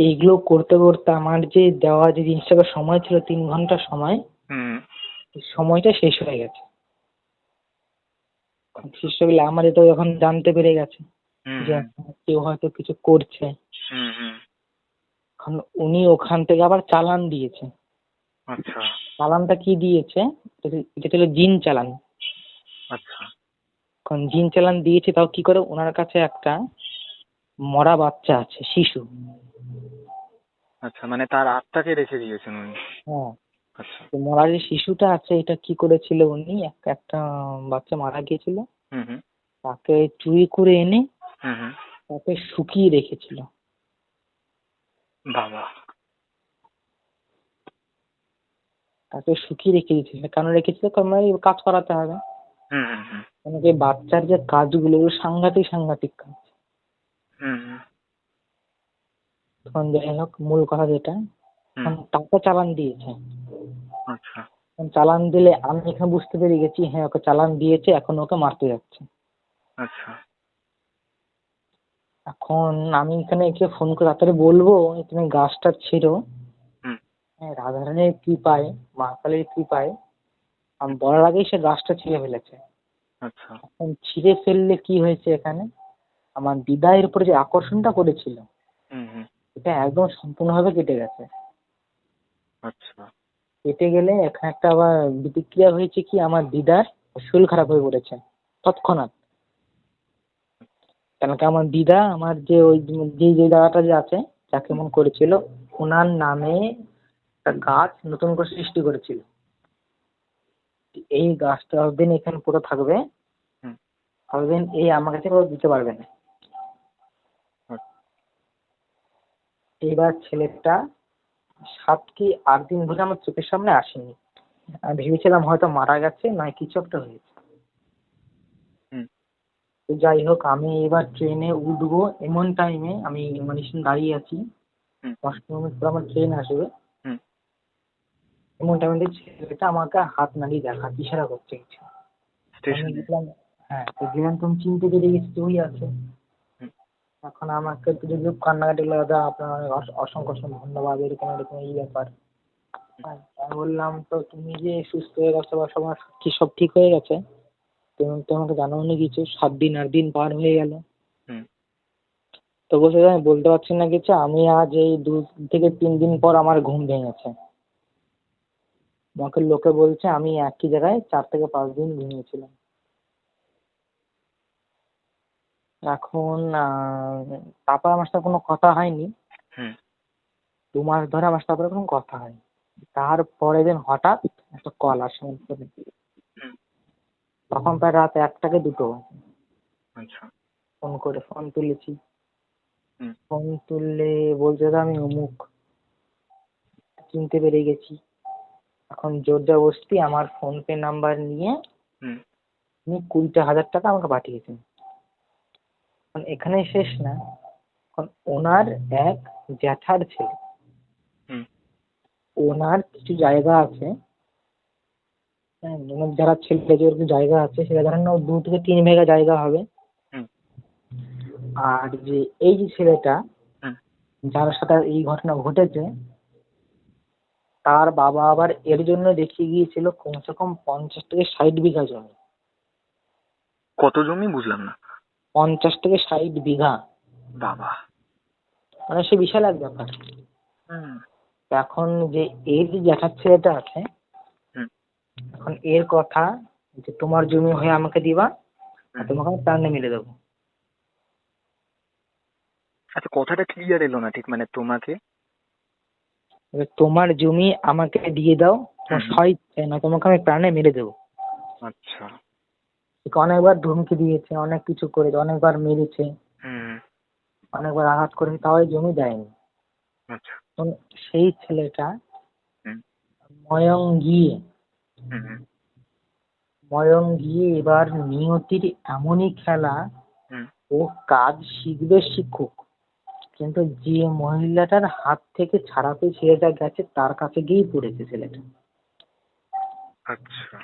এইগুলো করতে করতে আমার যে দেওয়া যে জিনিসটাকে সময় ছিল 3 ঘন্টা সময়, হুম। এই সময়টা শেষ হয়ে গেছে। আচ্ছা। শেষ হয়ে গেলে আমার এটা এখন জানতে পেরে গেছে হুম যে হুম কেউ হয়তো কিছু করছে। হুম হুম। এখন উনি ওখান থেকে আবার চালান দিয়েছে। আচ্ছা। চালানটা কি দিয়েছে? এটা ছিল জিন চালান। আচ্ছা। এখন জিন চালান দিয়েছে, তাও কি করে, ওনার কাছে একটা মরা বাচ্চা আছে, শিশু। আচ্ছা, মানে তার আত্মাকে রেখে দিয়েছেন উনি? হ্যাঁ, আচ্ছা। তো মরা যে শিশুটা আছে, এটা কি করেছিল উনি, একটা বাচ্চা মারা গিয়েছিল, হুম হুম তাকে চুরি করে এনে হুম হুম। তাকে শুকিয়ে রেখেছিল। বাবা। তাকে শুকিয়ে রেখে দিয়েছিল, কেন রেখেছিল? কারণ এই কাজ করাতে হবে। হুম হুম হুম মানে যে বাচ্চার যে কাজগুলো, ওগুলো সাংঘাতিক সাংঘাতিক কাজ। হুম হুম তখন যাই হোক, মূল কথা যেটা, হুম। এখন টাকা চালান দিয়েছে। আচ্ছা। এখন চালান দিলে আমি এখানে বুঝতে পেরে গেছি, হ্যাঁ ওকে চালান দিয়েছে, এখন ওকে মারতে যাচ্ছে। আচ্ছা। এখন আমি এখানে একে ফোন করে তাড়াতাড়ি বলবো যে তুমি গাছটা ছেড়ো। হুম। হ্যাঁ, রাধারানীর কৃপায়, মা কালীর কৃপায় আমি বলার আগেই সে গাছটা ছিঁড়ে ফেলেছে। আচ্ছা। এখন ছিঁড়ে ফেললে কি হয়েছে, এখানে আমার দিদার উপরে যে আকর্ষণটা করেছিল, হুম হুম। এটা একদম সম্পূর্ণভাবে কেটে গেছে। আচ্ছা। কেটে গেলে এখানে একটা আবার প্রতিক্রিয়া হয়েছে কি, আমার দিদার শরীর খারাপ হয়ে পড়েছে তৎক্ষণাৎ। কেন কি, আমার দিদা, আমার যে ওই যে দাদাটা যে আছে, যাকে হুম মন করেছিল, ওনার নামে একটা গাছ নতুন করে সৃষ্টি করেছিল। এই গাছটা যতদিন এখানে পুরো থাকবে, হুম। ততদিন এই আমার কাছে কেউ দিতে পারবে না। আচ্ছা। এইবার ছেলেটা 7 কি 8 দিন ধরে আমার চোখের সামনে আসেনি। আমি ভেবেছিলাম হয়তো মারা গেছে, নয় কিছু একটা হয়েছে। হুম তো যাই হোক, আমি এবার ট্রেনে উঠবো এমন টাইমে, আমি মানে দাঁড়িয়ে আছি, হুম 10 মিনিট পর আমার ট্রেন আসবে, হুম। এমন টাইমে ছেলেটা আমাকে হাত নাড়িয়ে ইশারা করছে কিছু। আমি স্টেশনে? দেখলাম, হ্যাঁ, তো দেখলাম তুমি চিনতে পেরে গেছি যে ওই আছে। হুম এখন আমাকে কিছু লোক কান্নাকাটি করলো, দাদা আপনার অনেক অসংখ্য অসংখ্য ধন্যবাদ, এরকম এরকম এই ব্যাপার। আমি বললাম তো তুমি যে সুস্থ হয়ে গেছো বা সবার কি সব ঠিক হয়ে গেছে, তুমি তো আমাকে জানাওনি কিছু, 7 দিন 8 দিন পার হয়ে গেল। হুম। তো বলছে যে আমি বলতে পারছি না কিছু, আমি আজ এই 2 থেকে 3 দিন পর আমার ঘুম ভেঙেছে। আমাকে লোকে বলছে আমি একই জায়গায় 4 থেকে 5 দিন ঘুমিয়েছিলাম। এখন তারপর আমার সাথে কোনো কথা হয়নি। হুম 2 মাস ধরে আমার সাথে কোনো কথা হয়নি। তারপরের দিন হঠাৎ একটা কল আসে আমার ফোনে। হুম। তখন প্রায় রাত 1 থেকে 2টো বাজে। আচ্ছা। ফোন তুলেছি। হুম ফোন তুললে বলছে যে আমি অমুক, চিনতে পেরে গেছি। এখন জোর জবরদস্তি আমার ফোন পে নাম্বার নিয়ে হুম। উনি 20,000 টাকা আমাকে পাঠিয়েছেন। এখন এখানেই শেষ না, এখন ওনার এক জ্যাঠার ছেলে, ওনার কিছু জায়গা আছে, হ্যাঁ, ওনার যারা ছেলে যে কিছু জায়গা আছে, সেটা ধরেন না 2 থেকে 3 বিঘা জায়গা হবে। হুম আর যে এই যে ছেলেটা হুম। যার সাথে এই ঘটনা ঘটেছে, তার বাবা আবার এর জন্য দেখিয়ে গিয়েছিল কমসে কম 50 থেকে 60 বিঘা জমি। কত জমি বুঝলাম না। 50 থেকে 60 বিঘা, বাবা। মানে সে বিশাল এক ব্যাপার। হুম এখন যে এর যে জ্যাঠার ছেলেটা আছে, হুম এখন এর কথা যে তোমার জমি হয়ে আমাকে দিবা, আর হুম। তোমাকে আমি প্রাণে মেরে দেবো। আচ্ছা, কথাটা ক্লিয়ার এলো না ঠিক, মানে তোমাকে। এবার তোমার জমি আমাকে দিয়ে দাও, তোমার হুম হুম। সয় চাই না, তোমাকে আমি প্রাণে মেরে দেবো। আচ্ছা। একে অনেকবার ধমকি দিয়েছে, অনেক কিছু করেছে, অনেকবার মেরেছে, হুম। অনেকবার আঘাত করেছে, তাও এই জমি দেয়নি। আচ্ছা। তো সেই ছেলেটা হুম ময়ং গিয়ে হুম হুম ময়ং গিয়ে এবার নিয়তির এমনই খেলা, হুম। ও কাজ শিখবে শিখুক, কিন্তু যে মহিলাটার হাত থেকে ছাড়া পেয়ে ছেলেটা গেছে, তার কাছে গিয়েই পড়েছে ছেলেটা। আচ্ছা।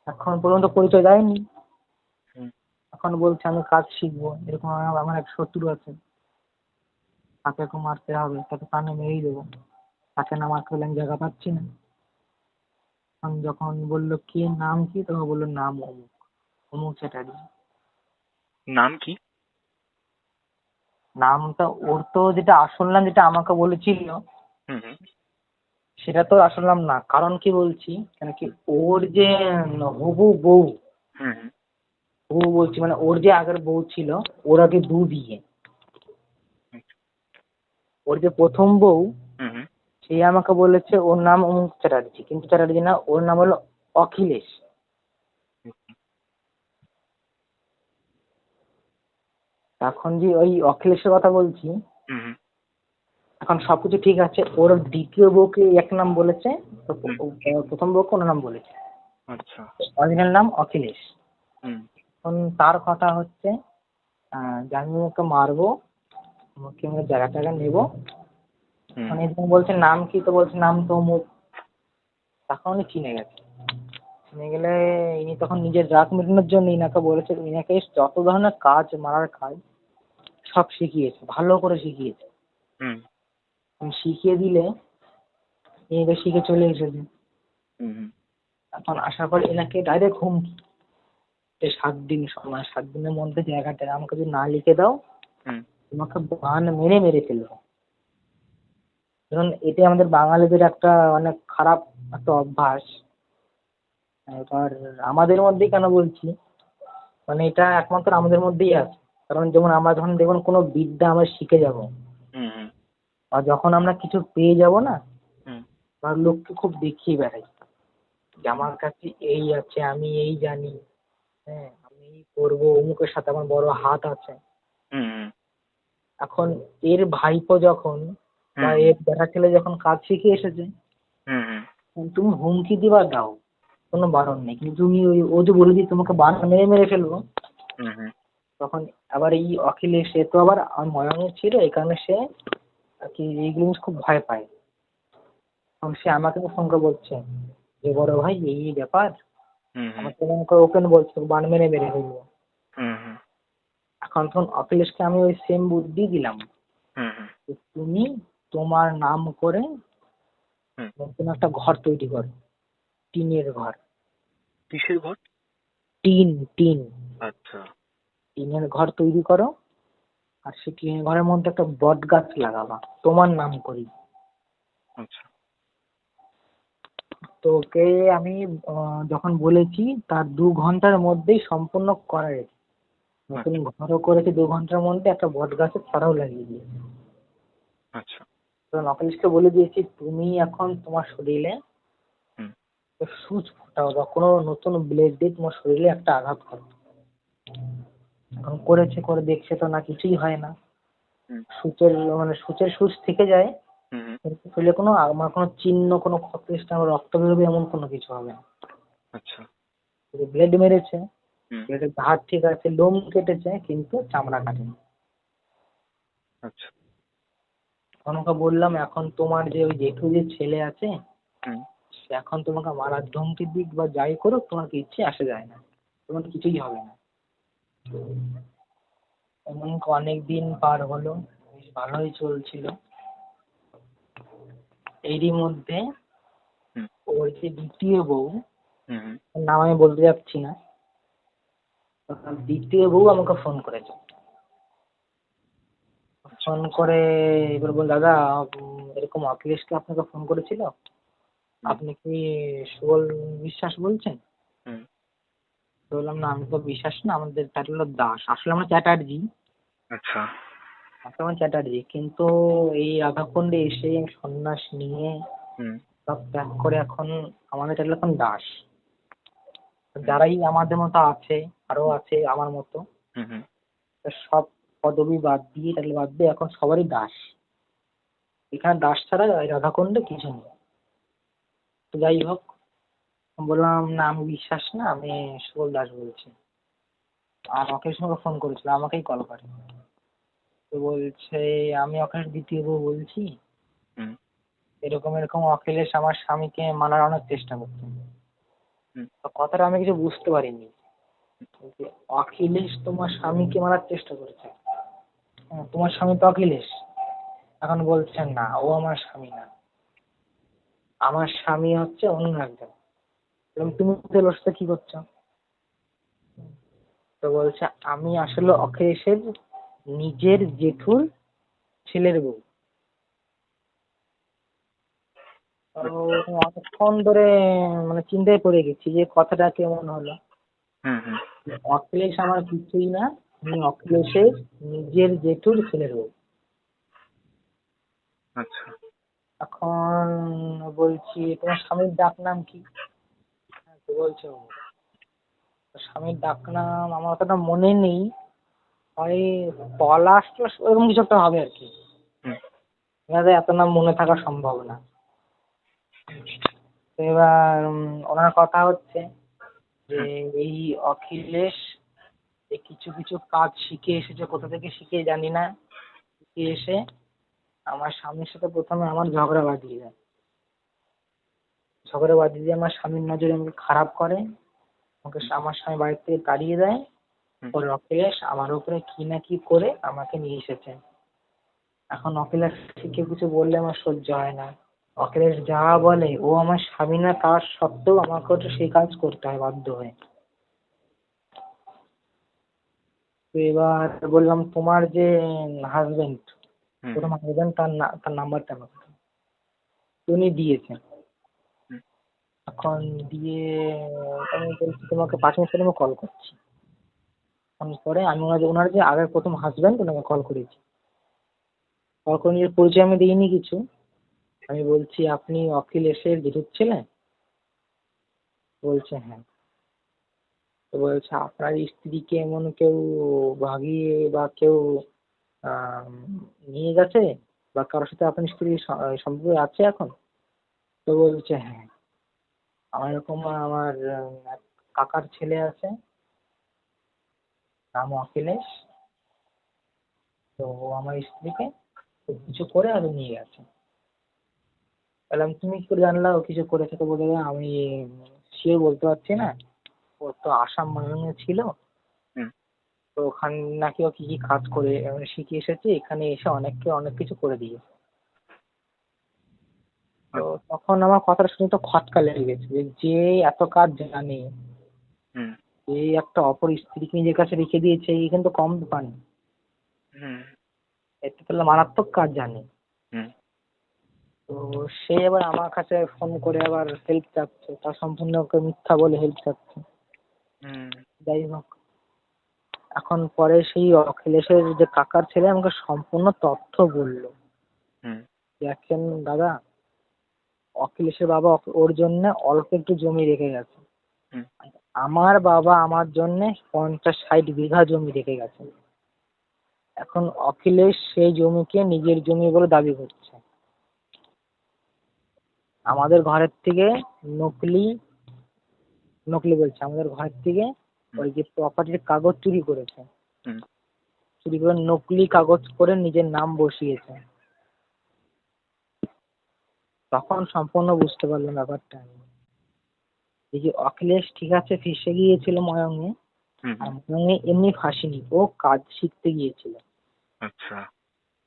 এখন পর্যন্ত পরিচয় দেয়নি। হুম এখন বলছে আমি কাজ শিখবো, এরকম আমার এক শত্রু আছে, তাকে একটু মারতে হবে, তাকে প্রাণে মেরেই দেবো, তাকে না মারতে হলে আমি জায়গা পাচ্ছি না। এখন যখন বললো কে, নাম কি, তখন বললো নাম অমুক, অমুক চ্যাটার্জি। নাম কি? নামটা ওর তো যেটা আসল নাম, যেটা আমাকে বলেছিল, হুম হুম সেটা তো আসল নাম না। কারণ কি বলছি, কেন কি ওর যে হবু বউ, হুম হুম। হবু বলছি মানে ওর যে আগের বউ ছিল, ওর আগে 2 বিয়ে। ওর যে প্রথম বউ, হুম হুম। সে আমাকে বলেছে ওর নাম অমুক চ্যাটার্জি, কিন্তু চ্যাটার্জি না, ওর নাম হলো অখিলেশ। এখন যে ওই অখিলেশের কথা বলছি, হুম হুম। এখন সবকিছু ঠিক আছে, ওর দ্বিতীয় বউকে এক নাম বলেছে, তো হুম। প্রথম বউকে অন্য নাম বলেছে। আচ্ছা। অরিজিনাল নাম অখিলেশ। হুম এখন তার কথা হচ্ছে যে আমি ওকে মারবো, ওকে আমরা জায়গা টায়গা নেবো। হুম। মানে তুমি বলছে নাম কি, তো বলছে নাম তো অমুক। তখন উনি চিনে গেছে। চিনে গেলে ইনি তখন নিজের রাগ মেটানোর জন্য ইনাকে বলেছে, ইনাকে যত ধরনের কাজ, মারার কাজ সব শিখিয়েছে, ভালো করে শিখিয়েছে। হুম শিখিয়ে দিলে ইনি শিখে চলে এসেছে। হুম হুম। এখন আসার পর এনাকে ডাইরেক্ট হুমকি, যে 7 দিন সময়, 7 দিনের মধ্যে জায়গাটা আমাকে যদি না লিখে দাও, হুম। তোমাকে বান মেরে মেরে ফেলবো। কারণ এটা আমাদের বাঙালিদের একটা অনেক খারাপ একটা অভ্যাস। এবার আমাদের মধ্যেই কেন বলছি, মানে এটা একমাত্র আমাদের মধ্যেই আছে। কারণ যেমন আমরা যখন দেখুন কোনো বিদ্যা আমরা শিখে যাব, হুম হুম। আর যখন আমরা কিছু পেয়ে যাব না, হুম। আর লোককে খুব দেখিয়ে বেড়াই যে আমার কাছে এই আছে, আমি এই জানি, হ্যাঁ আমি এই করবো, অমুকের সাথে আমার বড় হাত আছে। হুম হুম। এখন এর ভাইপো যখন বা হুম এর দেখা ছেলে যখন কাজ শিখে এসেছে, হুম। হুম তুমি হুমকি দিবা দাও, কোনো বারণ নেই, কিন্তু তুমি ওই ও যে বলে দিই তোমাকে বান মেরে মেরে ফেলবো, হুম। হুম। তখন আবার এই অখিলেশ, সে তো আবার ময়ঙ্কের ছিল, এই কারণে সে আর কি এইগুলো জিনিস খুব ভয় পায়। তখন সে আমাকে ফোন করে বলছে যে বড় ভাই এই এই ব্যাপার, হুম। হুম। আমাকে আমাকে ওপেন বলছে বান মেরে মেরে ফেলবো। হুম হুম। এখন তখন অখিলেশকে আমি ওই সেম বুদ্ধি দিলাম, হুম হুম। যে তুমি তোমার নাম করে হুম। নতুন একটা ঘর তৈরি করো, টিনের ঘর। কিসের ঘর? টিন টিন আচ্ছা। টিনের ঘর তৈরি করো, আর সেই টিনের ঘরের মধ্যে একটা বট গাছ লাগাবা তোমার নাম করি। আচ্ছা। তো ওকে আমি যখন বলেছি, তার 2 ঘন্টার মধ্যেই সম্পূর্ণ করা গেছে। নতুন আচ্ছা। ঘরও করেছে, 2 ঘন্টার মধ্যে একটা বট গাছের চারাও লাগিয়ে দিয়েছে। আচ্ছা। তো নকলেশকে বলে দিয়েছি তুমি এখন তোমার শরীরে হুম সুচ ফোটাও বা কোনো নতুন ব্লেড দিয়ে তোমার শরীরে একটা আঘাত করো। এখন করেছে, করে দেখছে তো না, কিছুই হয় না। হুম সূচের মানে সূচের সুচ থেকে যায়, হুম। হুম। কিন্তু শরীরে কোনো আমার কোনো চিহ্ন, কোনো ক্ষত স্থান, রক্ত বেরোবে এমন কোনো কিছু হবে না। আচ্ছা। ব্লেড মেরেছে, হুম। ব্লেডের ধার ঠিক আছে, লোম কেটেছে কিন্তু চামড়া কাটেনি। আচ্ছা। ওকে বললাম এখন তোমার যে ওই জেঠু যে ছেলে আছে হুম। সে এখন তোমাকে মারার ধমকি দিক বা যাই করুক তোমার কিচ্ছু আসে যায় না, তোমার কিছুই হবে না। এমন অনেক দিন পার হলো, বেশ ভালোই চলছিল। এরই মধ্যে হুম। ওর যে দ্বিতীয় বউ, হুম। হুম। ওর নাম আমি বলতে যাচ্ছি না, ওর দ্বিতীয় বউ আমাকে ফোন করেছে। ফোন করে এবার বল, দাদা এরকম অখিলেশকে আপনাকে ফোন করেছিল, হুম। আপনি কি সুবল বিশ্বাস বলছেন? হুম। তো বললাম না, আমি তো বিশ্বাস না, আমাদের টাইটেল হলো দাস, আসলে আমরা চ্যাটার্জি। আচ্ছা। আসলে আমরা চ্যাটার্জি, কিন্তু এই রাধাকুণ্ডে এসে সন্ন্যাস নিয়ে হুম। সব ত্যাগ করে এখন আমাদের টাইটেল এখন দাস। যারাই আমাদের মতো আছে, আরো আছে আমার মতো, হুম। হুম। তা সব পদবি বাদ দিয়ে টাইটেল বাদ দিয়ে এখন সবারই দাস। এখানে দাস ছাড়া এই রাধাকুণ্ডে কিছু নেই। তো যাই হোক, বললাম না আমি বিশ্বাস না, আমি সুবল দাস বলছি। আর অখিলেশ আমাকে ফোন করেছিল, আমাকেই কল করে। তো বলছে আমি অখিলেশ দ্বিতীয় বউ বলছি, হুম। এরকম এরকম অখিলেশ আমার স্বামীকে মারার অনেক চেষ্টা করছে। হুম। তো কথাটা আমি কিছু বুঝতে পারিনি যে অখিলেশ তোমার স্বামীকে মারার চেষ্টা করছে। হ্যাঁ, তোমার স্বামী তো অখিলেশ। এখন বলছেন না, ও আমার স্বামী না, আমার স্বামী হচ্ছে অন্য একজন। এবং তুমি তাহলে ওর সাথে কি করছো? তো বলছে আমি আসলে অখিলেশের নিজের জেঠুর ছেলের বউ। তো অনেকক্ষণ ধরে মানে চিন্তায় পড়ে গেছি যে কথাটা কেমন হলো। হুম। হুম। অখিলেশ আমার কিছুই না, আমি অখিলেশের নিজের জেঠুর ছেলের বউ। আচ্ছা। এখন বলছি তোমার স্বামীর ডাক নাম কি? তো বলছে অমুক। তো স্বামীর ডাক নাম আমার অতটা মনে নেই, হয় পলাশ টলাশ ওরকম কিছু একটা হবে আর কি। হুম। এনাদের এত নাম মনে থাকা সম্ভব না। তো এবার ওনার কথা হচ্ছে যে হুম। এই অখিলেশ এই কিছু কিছু কাজ শিখে এসেছে, কোথা থেকে শিখে জানি না, শিখে এসে আমার স্বামীর সাথে প্রথমে আমার ঝগড়া বাঁধিয়ে দেয়। ঝগড়া বাঁধিয়ে দিয়ে আমার স্বামীর নজরে আমাকে খারাপ করে, আমাকে আমার স্বামী বাড়ি থেকে তাড়িয়ে দেয়। হুম। ওর অখিলেশ আমার উপরে কি না কি করে আমাকে নিয়ে এসেছে। এখন অখিলেশ কেউ কিছু বললে আমার সহ্য হয় না। অখিলেশ যা বলে, ও আমার স্বামী না তার সত্ত্বেও আমাকে তো সেই কাজ করতে হয় বাধ্য হয়ে। তো এবার বললাম তোমার যে হাজবেন্ড, হুম। প্রথম হাজবেন্ড, তার নাম্বারটা আমাকে দাও। তো উনি দিয়েছেন। হুম। এখন দিয়ে আমি বলছি তোমাকে 5 মিনিট পরে আমি কল করছি। ফোন করে আমি ওনার যে আগের প্রথম হাজবেন্ড ওনাকে কল করেছি। কল করে নিজের পরিচয় আমি দিইনি কিছু, আমি বলছি আপনি অখিলেশের জেঠুর ছেলে? বলছে হ্যাঁ। তো বলছে আপনার স্ত্রীকে এমন কেউ ভাগিয়ে বা কেউ আহ, নিয়ে গেছে, বা কারোর সাথে আপনার স্ত্রীর সম্পর্ক আছে এখন? তো বলছে হ্যাঁ, আমার এরকম আমার এক কাকার ছেলে আছে, নাম অখিলেশ। তো ও আমার স্ত্রীকে খুব কিছু করে আর নিয়ে গেছে। বললাম তুমি কি করে জানলা ও কিছু করেছে? তো বলে আমি শিওর বলতে পারছি না, ও তো আসাম মালুমে ছিল, হুম। তো ওখানে নাকি ও কি কি কাজ করে মানে শিখে এসেছে, এখানে এসে অনেককে অনেক কিছু করে দিয়েছে। তো আচ্ছা। তখন আমার কথাটা শুনে তো খটকা লেগে গেছে যে যে এত কাজ জানে, হুম। এই একটা অপর স্ত্রীকে নিজের কাছে রেখে দিয়েছে, এই কিন্তু কম ব্যাপার না, হুম। এতে তাহলে মারাত্মক কাজ জানে। হুম। তো সে এবার আমার কাছে ফোন করে আবার হেল্প চাচ্ছে, তার সম্পূর্ণ ওকে মিথ্যা বলে হেল্প চাচ্ছে। হুম। যাই হোক, এখন পরে সেই অখিলেশের যে কাকার ছেলে আমাকে সম্পূর্ণ তথ্য বললো। হুম। দেখেন দাদা, অখিলেশের বাবা ওর জন্য অল্প একটু জমি রেখে গেছে, হুম। আমার বাবা আমার জন্য 50-60 বিঘা জমি রেখে গেছে। এখন অখিলেশ সেই জমিকে নিজের জমি বলে দাবি করছে। আমাদের ঘরের থেকে নকলি নকলি বলছে, আমাদের ঘর থেকে হুম। ওই যে প্রপার্টির কাগজ চুরি করেছে, হুম। চুরি করে নকলি কাগজ করে নিজের নাম বসিয়েছে। তখন সম্পূর্ণ বুঝতে পারলাম ব্যাপারটা আমি। এই যে অখিলেশ ঠিক আছে ফেঁসে গিয়েছিল ময়ঙ্গে, হুম আর হুম, ময়ঙ্গে এমনি ফাঁসেনি, ও কাজ শিখতে গিয়েছিল। আচ্ছা।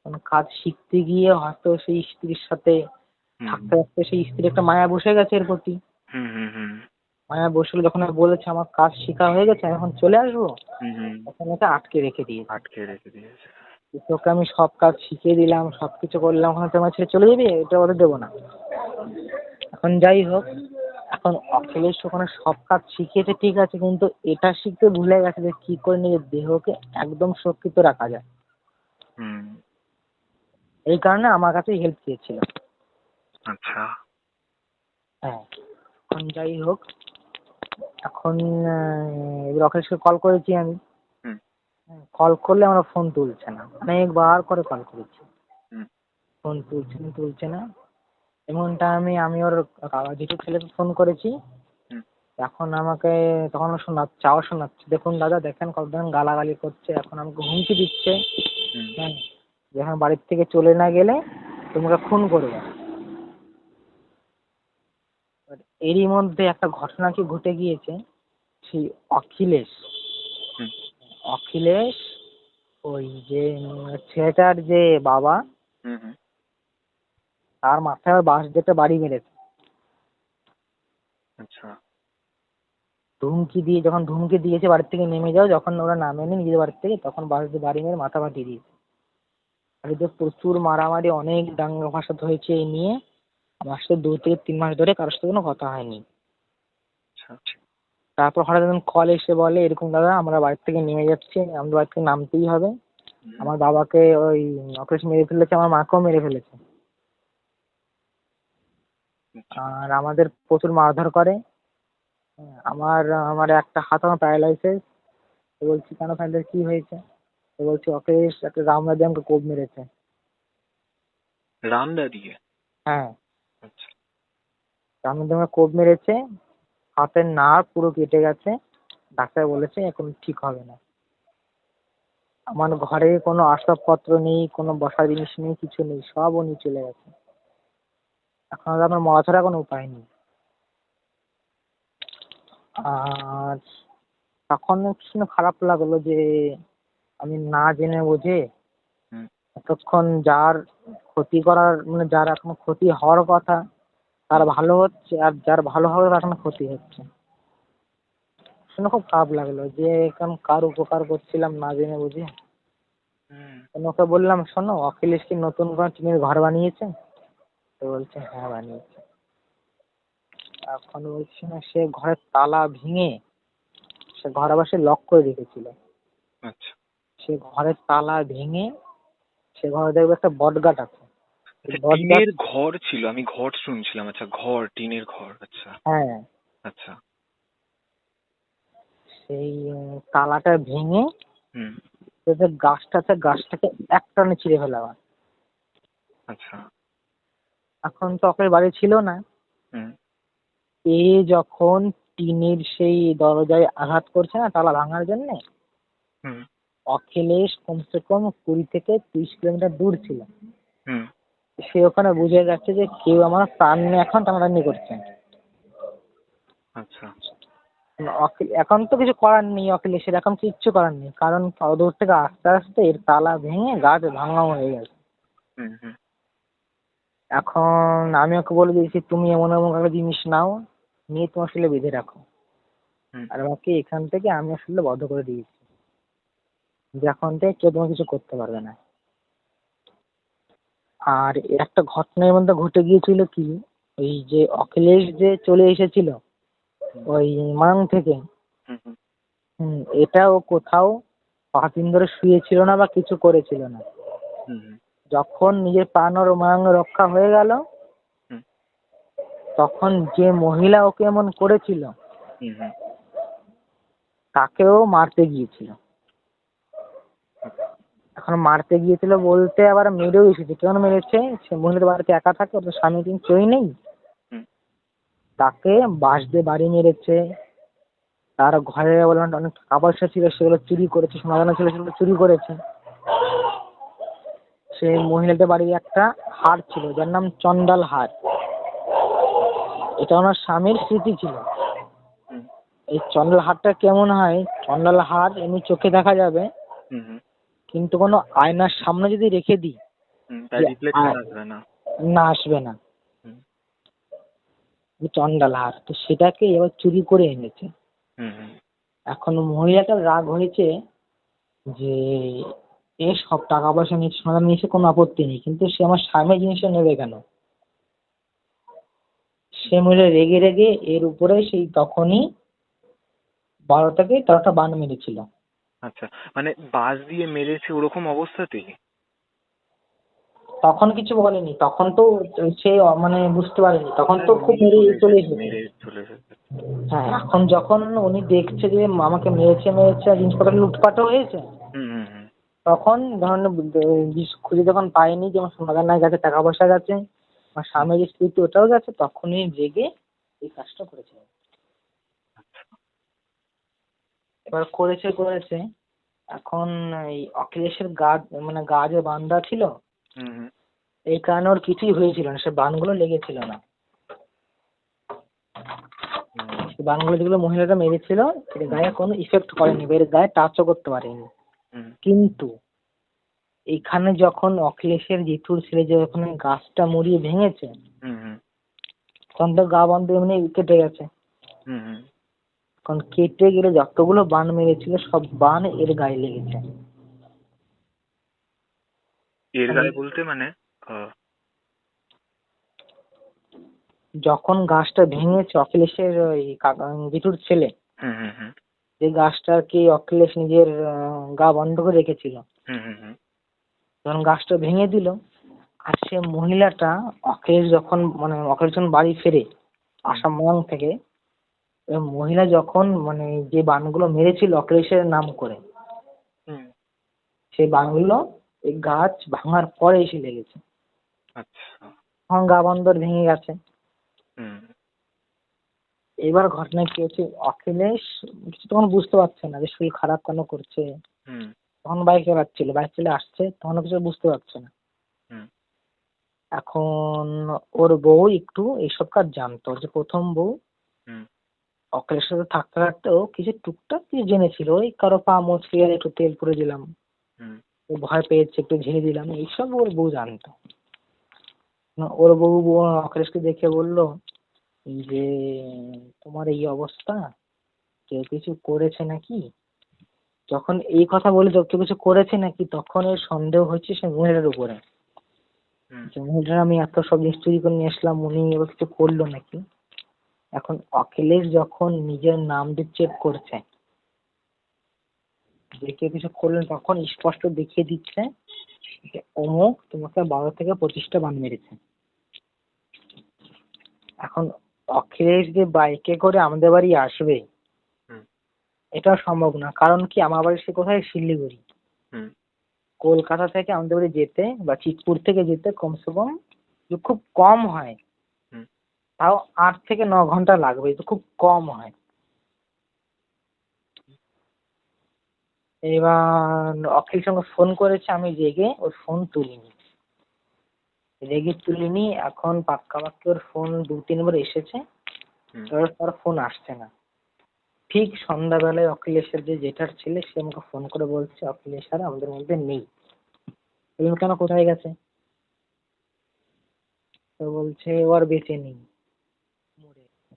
কারণ কাজ শিখতে গিয়ে হয়তো সেই স্ত্রীর সাথে হুম থাকতে থাকতে সেই স্ত্রীর একটা মায়া বসে গেছে এর প্রতি। হুম হুম হুম মায়া বসলে যখন আর বলেছে আমার কাজ শেখা হয়ে গেছে আমি এখন চলে আসবো, হুম হুম, তখন ওকে আটকে রেখে দিয়েছে। আটকে রেখে দিয়েছে। যে তোকে আমি সব কাজ শিখিয়ে দিলাম, সবকিছু করলাম, এখন তুই আমার ছেড়ে চলে যাবি, এটা ওদের দেবো না। এখন যাই হোক, এখন অখিলেশ ওখানে সব কাজ শিখিয়েছে ঠিক আছে, কিন্তু এটা শিখতে ভুলে গেছে যে কি করে নিজের দেহকে একদম সুরক্ষিত রাখা যায়। হুম, এই কারণে আমার কাছে হেল্প চেয়েছিল। আচ্ছা। হ্যাঁ, এখন যাই হোক, এখন এবার অখিলেশকে কল করেছি আমি। হুম কল করলে আমরা ফোন তুলছে না, অনেকবার করে কল করেছি, হুম ফোন তুলছে না। এমনটা আমি ওর যেটু ছেলেকে ফোন করেছি, হুম এখন আমাকে তখন শোনাচ্ছে, দেখুন দাদা দেখেন কতদিন গালাগালি করছে, এখন আমাকে হুমকি দিচ্ছে। হুম, হ্যাঁ, যখন বাড়ির থেকে চলে না গেলে তোমাকে খুন করবে। এবার এরই মধ্যে একটা ঘটনা কি ঘটে গিয়েছে, সেই অখিলেশ হুম অখিলেশ ওই যে ছেলেটার যে বাবা, হুম হুম, তার মাথায় আবার বাঁশ দিয়ে একটা বাড়ি মেরেছে। আচ্ছা। যখন ধুমকি দিয়েছে বাড়ির থেকে নেমে যাও, যখন ওরা নামেনি নিজের বাড়ির থেকে, তখন বাঁশ দিয়ে বাড়ি মেরে মাথা ফাটিয়ে দিয়েছে। বাড়িতে প্রচুর মারামারি, অনেক দাঙ্গা ফাসাদ হয়েছে এই নিয়ে। আমার সাথে 2 থেকে 3 মাস ধরে কারোর সাথে কোনো কথা হয়নি। আচ্ছা। তারপর হঠাৎ একদিন কল এসে বলে এরকম দাদা আমরা বাড়ি থেকে নেমে যাচ্ছি, আমাদের বাড়ি থেকে নামতেই হবে। হুম, আমার বাবাকে ওই অখিলেশ মেরে ফেলেছে, আমার মাকেও মেরে ফেলেছে, আচ্ছা। আর আমাদের প্রচুর মারধর করে। আমার আমার একটা হাত আমার প্যারালাইসিস। তো বলছি কেন প্যারালাইসিস, কি হয়েছে? তো বলছি অখিলেশ একটা রামদা দিয়ে আমাকে কোপ মেরেছে। রামদা দিয়ে? হ্যাঁ, আচ্ছা। রামদা দিয়ে আমাকে কোপ মেরেছে, হাতের নার্ভ পুরো কেটে গেছে, ডাক্তার বলেছে এখন ঠিক হবে না। আমার ঘরে কোনো আসবাবপত্র নেই, কোনো বসার জিনিস নেই, কিছু নেই, সব ও নিয়ে চলে গেছে। এখন আর আমার মরা ছাড়া কোনো উপায় নেই। আর তখন একটু শুনে খারাপ লাগলো যে আমি না জেনে বুঝে হুম এতক্ষণ যার ক্ষতি করার যার এখন ক্ষতি হওয়ার কথা তার হুম ভালো হচ্ছে, আর যার ভালো হবে তার এখন ক্ষতি হচ্ছে। শুনে খুব খারাপ লাগলো যে এখন কার উপকার করছিলাম না জেনে বুঝে। হুম, তখন ওকে বললাম শোনো অখিলেশ কি নতুন করে টিনের ঘর বানিয়েছে? তো বলছে হ্যাঁ বানিয়েছে। এখন বলছি না সে ঘরের তালা ভেঙে সে ঘর আবার সে লক করে রেখেছিল। আচ্ছা। সে ঘরের তালা ভেঙে সে ঘরে দেখবে একটা বটগাছ আছে, আচ্ছা, বট গাছ। টিনের ঘর ছিল, আমি ঘর শুনছিলাম। আচ্ছা, ঘর, টিনের ঘর। আচ্ছা। হ্যাঁ, আচ্ছা। সেই তালাটা ভেঙে হুম, যে গাছটা আছে গাছটাকে এক টানে ছিঁড়ে ফেলা হয়। আচ্ছা। এখন তো ওকে বাড়ি ছিল না। হুম এ যখন টিনের সেই দরজায় আঘাত করছে না তালা ভাঙার জন্য, হুম অখিলেশ কমসে কম 20 থেকে 30 কিলোমিটার দূর ছিল। হুম, সে ওখানে বুঝে যাচ্ছে যে কেউ আমার প্রাণ নিয়ে এখন টানাটানি করছে। আচ্ছা। এখন তো কিছু করার নেই, অখিলেশের এখন কিচ্ছু করার নেই, কারণ দূর থেকে আস্তে আস্তে এর তালা ভেঙে গাছ ভাঙা হয়ে গেছে। হুম হুম এখন আমি ওকে বলে দিয়েছি তুমি এমন এমন ভাবে জিনিস নাও, নিয়ে তোমার আসলে বেঁধে রাখো। হুম, আর আমাকে এখান থেকে আমি আসলে বন্ধ করে দিয়েছি যে এখন থেকে কেউ তোমার কিছু করতে পারবে না। আর এর একটা ঘটনা এর মধ্যে ঘটে গিয়েছিল কি, ওই যে অখিলেশ যে চলে এসেছিল হুম ওই মাং থেকে, হুম হুম এটা ও কোথাও 5 দিন ধরে শুয়েছিল না বা কিছু করেছিল না। হুম যখন নিজের প্রাণ ওর মাং রক্ষা হয়ে গেল, হুম তখন যে মহিলা ওকে এমন করেছিল হুম হুম, তাকেও মারতে গিয়েছিল। এখন মারতে গিয়েছিল বলতে আবার মেরেও এসেছে। কেমন মেরেছে, সে মহিলার বাড়িতে একা থাকে, ওর তো স্বামী কিন্তু কেউই নেই, হুম, তাকে বাঁশ দিয়ে বাড়ি মেরেছে। তার ঘরে বললাম অনেক টাকা পয়সা ছিল সেগুলো চুরি করেছে, সোনা দানা ছিল সেগুলো চুরি করেছে। সেই মহিলাদের বাড়ির একটা হার ছিল যার নাম চন্ডাল হার। এটা ওনার স্বামীর স্মৃতি ছিল। হুম এই চন্ডাল হারটা কেমন হয়, চন্ডাল হার এমনি চোখে দেখা যাবে, হুম হুম কিন্তু কোনো আয়নার সামনে যদি রেখে দিই তার যে রিফ্লেকশন আসবে না। না, আসবে না। হুম এই চন্ডাল হার তো সেটাকে এবার চুরি করে এনেছে। হুম হুম এখন মহিলাটার রাগ হয়েছে যে এ সব টাকা পয়সা নিয়ে সোনা নিয়েছে, কোনো আপত্তি নেই, কিন্তু সে আমার স্বামী জিনিসটা নেবে কেন? সে মহিলা রেগে রেগে এর উপরে সেই তখনই 12 থেকে 13টা বান মেরেছিল। আচ্ছা, মানে বাঁশ দিয়ে মেরেছে ওরকম অবস্থাতেই? তখন কিছু বলেনি, তখন তো সে মানে বুঝতে পারেনি, তখন তো খুব মেরে মেরে চলে চলে এসেছে, এসেছে। মেরে চলে এসেছে। হ্যাঁ, এখন যখন উনি দেখছে যে আমাকে মেরেছে মেরেছে আর জিনিসপত্র লুটপাটও হয়েছে, হুম হুম হুম তখন ধরেন খুঁজে যখন পায়নি যে আমার সোনাদানা গেছে, টাকা পয়সা গেছে, আমার স্বামীর যে স্মৃতি ওটাও গেছে, তখনই রেগে এই কাজটা করেছে। এবার করেছে করেছে এখন এই অখিলেশের মানে গা যে বান্ধা ছিল, হুম হুম এই কারণে ওর কিছুই হয়েছিল না, সে বানগুলো লেগেছিল না। হুম সেই বানগুলো যেগুলো মহিলাটা মেরেছিল এর গায়ে কোনো ইফেক্ট করেনি, এর গায়ে টাচও করতে পারেনি। হুম কিন্তু এখানে যখন অখিলেশের জেঠুর ছেলে যে ওখানে গাছটা মুড়িয়ে ভেঙেছে, হুম হুম তখন তো গা বন্ধ এমনি কেটে গেছে। হুম হুম কারণ কেটে গেলে যতগুলো বান মেরেছিল সব বান এর গায়ে লেগেছে। এর মানে গায়ে বলতে মানে? আহ, যখন গাছটা ভেঙেছে অখিলেশের ওই জেঠুর ছেলে, হুম হুম হুম যে গাছটা কি অখিলেশ নিজের গা বন্ধ করে রেখেছিল, হুম হুম হুম যখন গাছটা ভেঙে দিল, আর সে মহিলাটা অখিলেশ যখন মানে অখিলেশ যখন বাড়ি ফেরে হুম আসাম থেকে, ওই মহিলা যখন মানে যে বানগুলো মেরেছিল অখিলেশের নাম করে, হুম, সেই বানগুলো এই গাছ ভাঙার পরে এসে লেগেছে। আচ্ছা। তখন গা বন্ধর ভেঙে গেছে। হুম এবার ঘটনা কি হচ্ছে, অখিলেশ কিছু তখন বুঝতে পারছে না যে শরীর খারাপ কেন করছে। হুম তখন বাইক চালাচ্ছিল, বাইক চলে আসছে, তখন কিছু বুঝতে পারছে না। হুম এখন ওর বউ একটু এইসব কাজ জানতো, যে প্রথম বউ হুম অখিলের সাথে থাকতে থাকতে ও কিছু টুকটাক কিছু জেনেছিল, ওই কারো পা মুচকে গেলে একটু তেল পুড়ে দিলাম, হুম ও ভয় পেয়েছে একটু ঝেড়ে দিলাম, এইসব ওর বউ জানতো। ওর বউ অখিলেশকে দেখে বললো যে তোমার এই অবস্থা, কেউ কিছু করেছে নাকি? যখন এই কথা বলে কেউ কিছু করেছে নাকি, তখন এর সন্দেহ হচ্ছে সে মহিলার উপরে, হুম যে মহিলার আমি এত সব জিনিস চুরি করে নিয়ে আসলাম, উনি এবার কিছু করলো নাকি। এখন অখিলেশ যখন নিজের নাম দিয়ে চেক করছে যে কেউ কিছু করলেন, তখন স্পষ্ট দেখিয়ে দিচ্ছে যে অমুক তোমাকে 12 থেকে 25টা বান মেরেছে। এখন অখিলেশ যে বাইকে করে আমাদের বাড়ি আসবে হুম এটা সম্ভব না, কারণ কি আমার বাড়ি সে কোথায়, শিলিগুড়ি। হুম কলকাতা থেকে আমাদের বাড়ি যেতে বা চিতপুর থেকে যেতে কমসে কম যে খুব কম হয় হুম তাও 8 থেকে 9 ঘন্টা লাগবে, তো খুব কম হয়। এবার অখিল সঙ্গে ফোন করেছে, আমি রেগে ওর ফোন তুলিনি, এখন পাক্কাপাক্কি ওর ফোন 2-3 বার এসেছে, হুম এবার তার ফোন আসছে না। ঠিক সন্ধ্যাবেলায় অখিলেশের যে জেঠার ছেলে সে আমাকে ফোন করে বলছে অখিলেশ আর আমাদের মধ্যে নেই। বললাম কেন, কোথায় গেছে? তো বলছে ও আর বেঁচে নেই, মরে গেছে।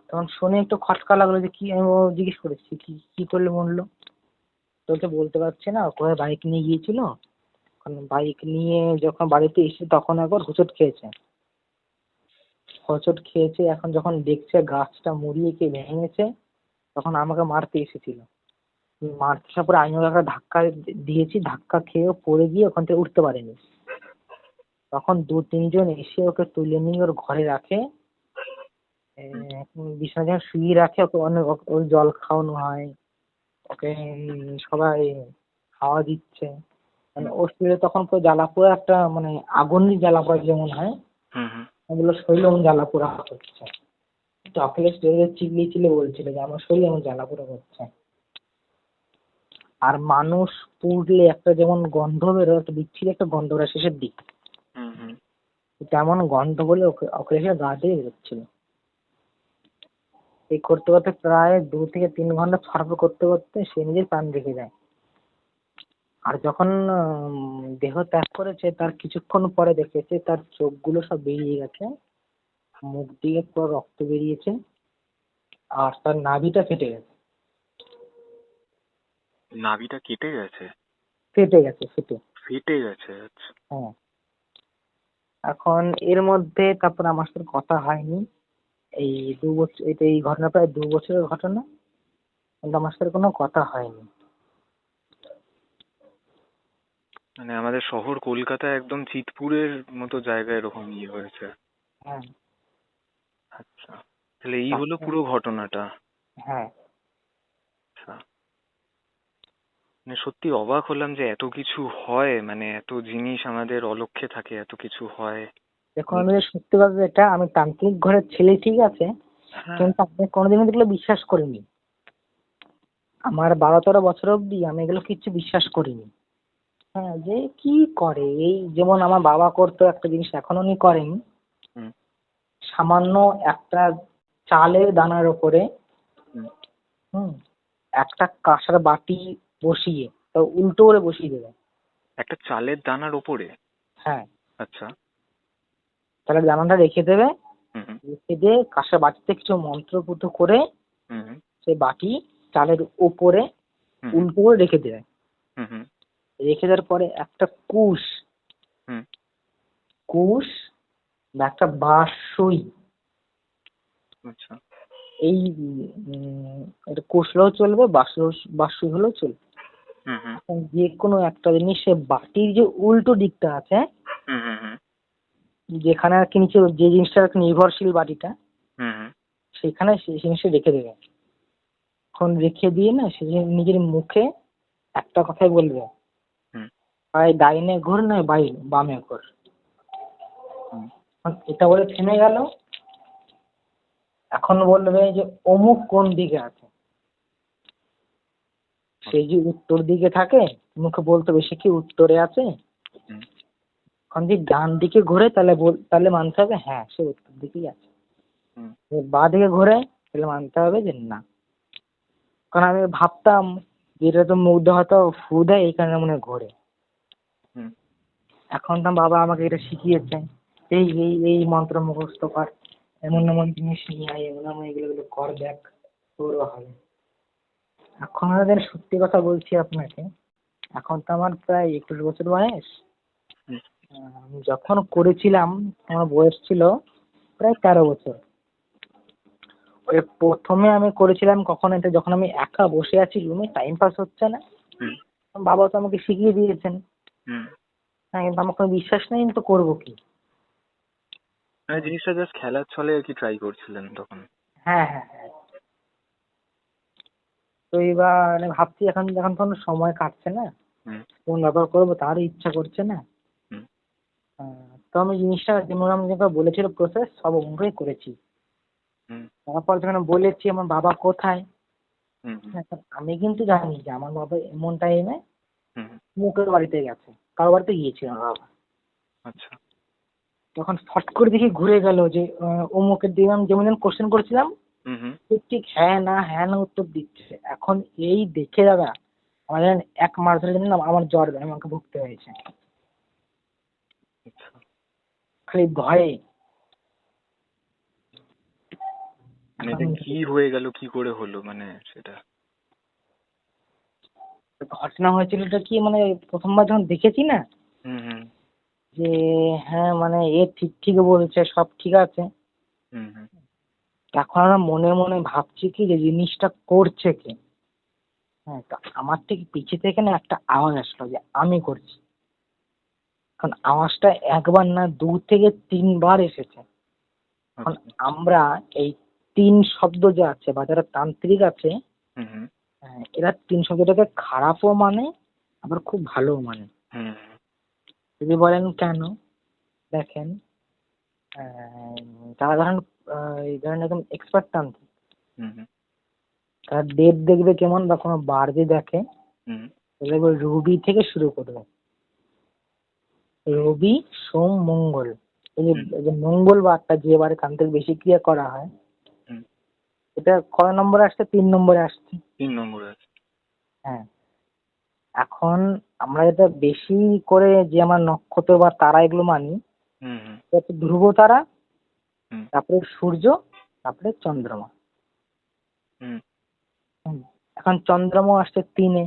তখন শুনে একটু খটকা লাগলো যে কি, আমি ও জিজ্ঞেস করেছি কি কি করলে মরলো, তো তো বলতে পারছে না, কোথায় বাইক নিয়ে গিয়েছিল, বাইক নিয়ে যখন বাড়িতে এসে তখন একবার হোঁচট খেয়েছে, হোঁচট খেয়েছে, এখন যখন দেখছে গাছটা মুড়িয়ে কে ভেঙেছে, তখন আমাকে মারতে এসেছিল। মারতে আসার পরে আমি ওকে একটা ধাক্কা দিয়েছি, ধাক্কা খেয়ে ও পড়ে গিয়ে ওখান থেকে উঠতে পারেনি। তখন 2-3 জন এসে ওকে তুলে নিয়ে ওর ঘরে রাখে, বিছানা যখন শুয়ে রাখে ওকে অনেক ওর জল খাওয়ানো হয়, ওকে সবাই খাওয়া দিচ্ছে, মানে হুম ওর শরীরে তখন পুরো জ্বালা পোড়া একটা মানে আগুনই জ্বালা পোড়া যেমন হয়, হুম হুম ওগুলো শরীরে এমন জ্বালা পোড়া হচ্ছে। তো অখিলেশ চিল্লিয়ে চিল্লিয়ে বলছিল যে আমার শরীরে এমন জ্বালা পোড়া হচ্ছে। আর মানুষ পুড়লে একটা যেমন গন্ধ বেরোয়, একটা বিচ্ছিরি একটা গন্ধ বেরোয় শেষের দিক, হুম হুম তেমন গন্ধ বলে ওকে ওকে রেখে গা দিয়ে বেরোচ্ছিল। এই করতে করতে প্রায় 2 থেকে 3 ঘন্টা ছটফট করতে করতে সে নিজের প্রাণ রেখে যায়। আর যখন দেহ ত্যাগ করেছে তার কিছুক্ষণ পরে দেখেছে তার চোখগুলো সব বেরিয়ে গেছে, মুখ দিয়ে পুরো রক্ত বেরিয়েছে, আর তার নাভিটা ফেটে গেছে। নাভিটা কেটে গেছে? ফেটে গেছে, ফেটে। ফেটে গেছে, আচ্ছা। হ্যাঁ। এখন এর মধ্যে তারপর আমার সাথে কথা হয়নি। এই 2 বছর, এটা এই ঘটনা প্রায় 2 বছরের ঘটনা, কিন্তু আমার সাথে কোনো কথা হয়নি। মানে আমাদের শহর কলকাতায় একদম চিতপুরের মতো জায়গায় এরকম হয়েছে। হ্যাঁ। আচ্ছা, তাহলে এই হলো পুরো ঘটনাটা। হ্যাঁ। আচ্ছা, মানে সত্যি অবাক হলাম যে এত কিছু হয়, মানে এত জিনিস আমাদের অলক্ষ্যে থাকে, এত কিছু হয়। দেখুন, আমি যে সত্যি কথা যেটা, আমি তান্ত্রিক ঘরের ছেলে ঠিক আছে, হ্যাঁ। কিন্তু আমি কোনোদিনও এগুলো বিশ্বাস করিনি। আমার 12-13 বছর অবধি আমি এগুলো কিচ্ছু বিশ্বাস করিনি। হ্যাঁ, যে কি করে, এই যেমন আমার বাবা করতো একটা জিনিস, এখন উনি করেন। হুম। সামান্য একটা চালের দানার ওপরে হুম। হুম একটা কাঁসার বাটি বসিয়ে, তো উল্টো করে বসিয়ে দেবে। একটা চালের দানার ওপরে? হ্যাঁ, আচ্ছা। চালের দানাটা রেখে দেবে, হুম। হুম। রেখে দিয়ে কাঁসার বাটিতে কিছু মন্ত্রপুত করে হুম। হুম। সেই বাটি চালের উপরে হুম। উল্টো করে রেখে দেবে। হুম। হুম। রেখে দেওয়ার পরে একটা কুশ হুম। কুশ বা একটা বাঁশই, আচ্ছা। এই এটা কুশ হলেও চলবে, বাঁশই হলেও চলবে। হুম। হুম। এখন যে কোনো একটা জিনিস সে বাটির যে উল্টো দিকটা আছে, হুম। হুম। হুম। যেখানে আর কি নিচে যে জিনিসটা আর কি নির্ভরশীল বাটিটা, হুম। হুম। সেখানে সেই জিনিসটা রেখে দেবে। এখন রেখে দিয়ে না, সে নিজের মুখে একটা কথাই বলবে, হুম। হয় ডাইনে ঘোর নয় বামে ঘোর। হুম। এখন এটা বলে থেমে গেল। এখন বলবে যে অমুক কোন দিকে আছে। সেই যে উত্তর দিকে থাকে, মুখে বলতে হবে সে কি উত্তরে আছে। হুম। এখন যদি ডান দিকে ঘোরে তাহলে মানতে হবে হ্যাঁ সে উত্তর দিকেই আছে। হুম। বাঁ দিকে ঘোরে তাহলে মানতে হবে যে না। কারণ আমি ভাবতাম যে এটা তো মুখ দিয়ে হয়তো ফু দেয়, এই কারণে মনে হয় ঘোরে। হুম। এখন তো বাবা আমাকে এটা শিখিয়েছে, এই এই এই মন্ত্র মুখস্থ কর, এমন এমন জিনিস নিয়ে আয়, এমন এমন এগুলো কর, দেখ তোরও হবে। এখন আমাদের সত্যি কথা বলছি আপনাকে, এখন তো আমার প্রায় 21 বছর বয়স। হুম। আমি যখন করেছিলাম আমার বয়স ছিল প্রায় 13 বছর। ওই প্রথমে আমি করেছিলাম কখন, এটা যখন আমি একা বসে আছি রুমে, টাইম পাস হচ্ছে না। হুম। বাবা তো আমাকে শিখিয়ে দিয়েছেন। হুম। হ্যাঁ, কিন্তু আমার কোনো বিশ্বাস নেই, আমি তো করবো কি। মানে জিনিসটা জাস্ট খেলার ছলে আর কি ট্রাই করছিলেন তখন? হ্যাঁ, হ্যাঁ, হ্যাঁ। তো এবার আমি ভাবছি, এখন যখন কোনো সময় কাটছে না, হুম। ফোন ব্যবহার করবো তারও ইচ্ছা করছে না। হুম। তো আমি জিনিসটা যেমন আমি যেভাবে বলেছিল প্রসেস সব অনুযায়ী করেছি। হুম। তারপর যখন বলেছি আমার বাবা কোথায়, হুম। হুম। হ্যাঁ, আমি কিন্তু জানি যে আমার বাবা এমন টাইমে হুম। মুখের বাড়িতে গেছে, কারো বাড়িতে গিয়েছিল আমার বাবা। আচ্ছা। তখন ফট করে দেখি ঘুরে গেল যে অমুকের দিকে আমি যেমন যেমন কোশ্চেন করেছিলাম, হুম। হুম। ঠিক ঠিক হ্যাঁ না উত্তর দিচ্ছে। এখন এই দেখে দাদা আমার জানেন 1 মাস ধরে জানেন আমার জ্বর আমাকে ভুগতে হয়েছে, আচ্ছা। খালি ভয়ে। মানে এখন এটা কি হয়ে গেল, কি করে হলো, মানে সেটা? ঘটনা হয়েছিলটা কি, মানে প্রথমবার যখন দেখেছি না, হুম। হুম। যে হ্যাঁ মানে এ ঠিক ঠিক বলছে, সব ঠিক আছে। হুম। হুম। এখন আমরা মনে মনে ভাবছি কি যে জিনিসটা করছে কে। হ্যাঁ, তো আমার ঠিক পিছে থেকে না একটা আওয়াজ আসলো যে আমি করছি। এখন আওয়াজটা একবার না 2 থেকে 3 বার এসেছে। এখন আচ্ছা। আমরা এই 3 শব্দ যে আছে বা যারা তান্ত্রিক আছে, হুম। হুম। এরা 3 শব্দটাকে খারাপও মানে আবার খুব ভালোও মানে। হুম। যদি বলেন কেন, দেখেন, যারা ধরেন এই ধরেন একদম এক্সপার্ট তান্ত্রিক, হুম। হুম। তারা ডেট দেখবে কেমন বা কোনো বার যে দেখে, হুম। দেখবে রবি থেকে শুরু করবে, রবি সোম মঙ্গল। এই যে মঙ্গলবারটা যে বারে তান্ত্রিক বেশি ক্রিয়া করা হয়, হুম। এটা কয় নম্বরে আসছে? 3 নম্বরে আসছে। 3 নম্বরে আছে। হ্যাঁ, এখন আমরা যেটা বেশি করে যে আমার নক্ষত্র বা তারা এগুলো মানি, হুম, হুম, সেটা হচ্ছে ধ্রুব তারা, হুম, তারপরে সূর্য, তারপরে চন্দ্রমা। হুম, হুম। এখন চন্দ্রমা আসছে 3-এ।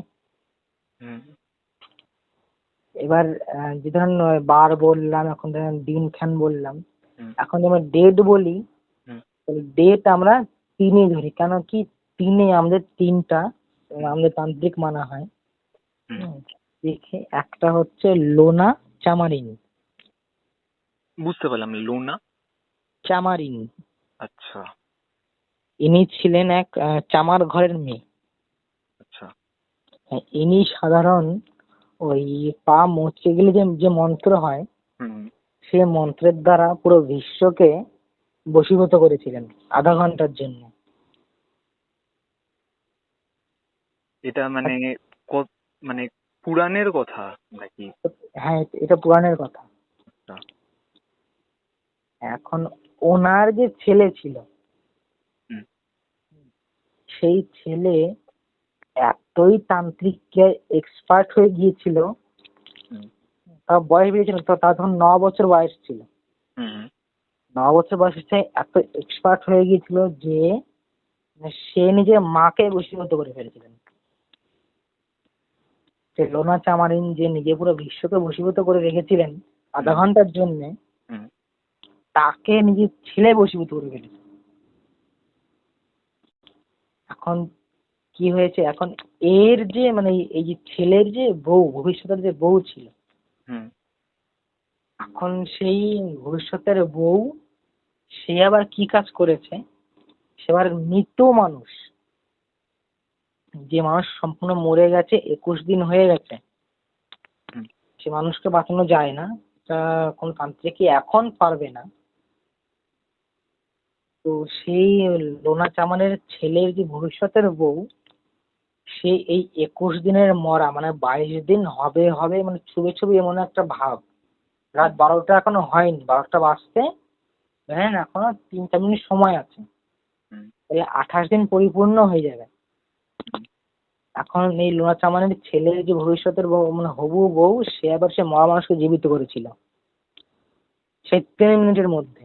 হুম, এবার যে ধরেন বার বললাম, এখন ধরেন দিনক্ষণ বললাম, হুম, এখন যদি আমরা ডেট বলি, হুম, তাহলে ডেট আমরা 3-এ ধরি। কেন কি 3-এ আমাদের 3টা হুম, আমাদের তান্ত্রিক মানা হয়। হুম। হুম। দেখে একটা হচ্ছে লোনা চামারিন। বুঝতে পারলাম। লোনা? চামারিন, আচ্ছা, ইনি ছিলেন এক চামার ঘরের মেয়ে। আচ্ছা। হ্যাঁ, ইনি সাধারণ ওই পা মচকে গেলে যে যে মন্ত্র হয়, হুম। সে মন্ত্রের দ্বারা পুরো বিশ্বকে বশীভূত করেছিলেন আধা ঘন্টার জন্য। এটা মানে মানে পুরাণের কথা নাকি? হ্যাঁ, এটা পুরাণের কথা। আচ্ছা। এখন ওনার যে ছেলে ছিল, হুম, সেই ছেলে এতই তান্ত্রিক এক্সপার্ট হয়ে গিয়েছিল, হুম, তার বয়স বেড়েছিল, তো তার তখন 9 বছর বয়স ছিল। হুম, হুম, 9 বছর বয়সে এত এক্সপার্ট হয়ে গিয়েছিল যে সে নিজের মাকে বশীভূত করে ফেলেছিলেন। সে লোনা চামারিন যে নিজে পুরো বিশ্বকে বশীভূত করে রেখেছিলেন আধা হুম, ঘন্টার জন্য, হুম, তাকে নিজের ছেলে বশীভূত করে ফেলেছে। এখন কি হয়েছে, এখন এর যে মানে এই যে ছেলের যে বউ, ভবিষ্যতের যে বউ ছিল, হুম, এখন সেই ভবিষ্যতের বউ, সে আবার কি কাজ করেছে, সে আবার মৃত মানুষ, যে মানুষ সম্পূর্ণ মরে গেছে, 21 দিন হয়ে গেছে, হুম, সে মানুষকে বাঁচানো যায় না, তা কোন তান্ত্রিকই এখন পারবে না। তো সেই লোনা চামানের ছেলের যে ভবিষ্যতের বউ, সে এই 21 দিনের মরা মানে 22 দিন হবে হবে মানে ছুবে ছুবে এমন একটা ভাব। রাত 12টা এখনো হয়নি, 12টা বাজতে ধরেন এখনো 3-4 মিনিট সময় আছে, হুম, তাহলে 28 দিন পরিপূর্ণ হয়ে যাবে। হুম। এখন এই লোনা চামানের ছেলের যে ভবিষ্যতের বউ মানে হবু বউ, সে আবার সে মরা মানুষকে জীবিত করেছিল সেই 3 মিনিটের মধ্যে।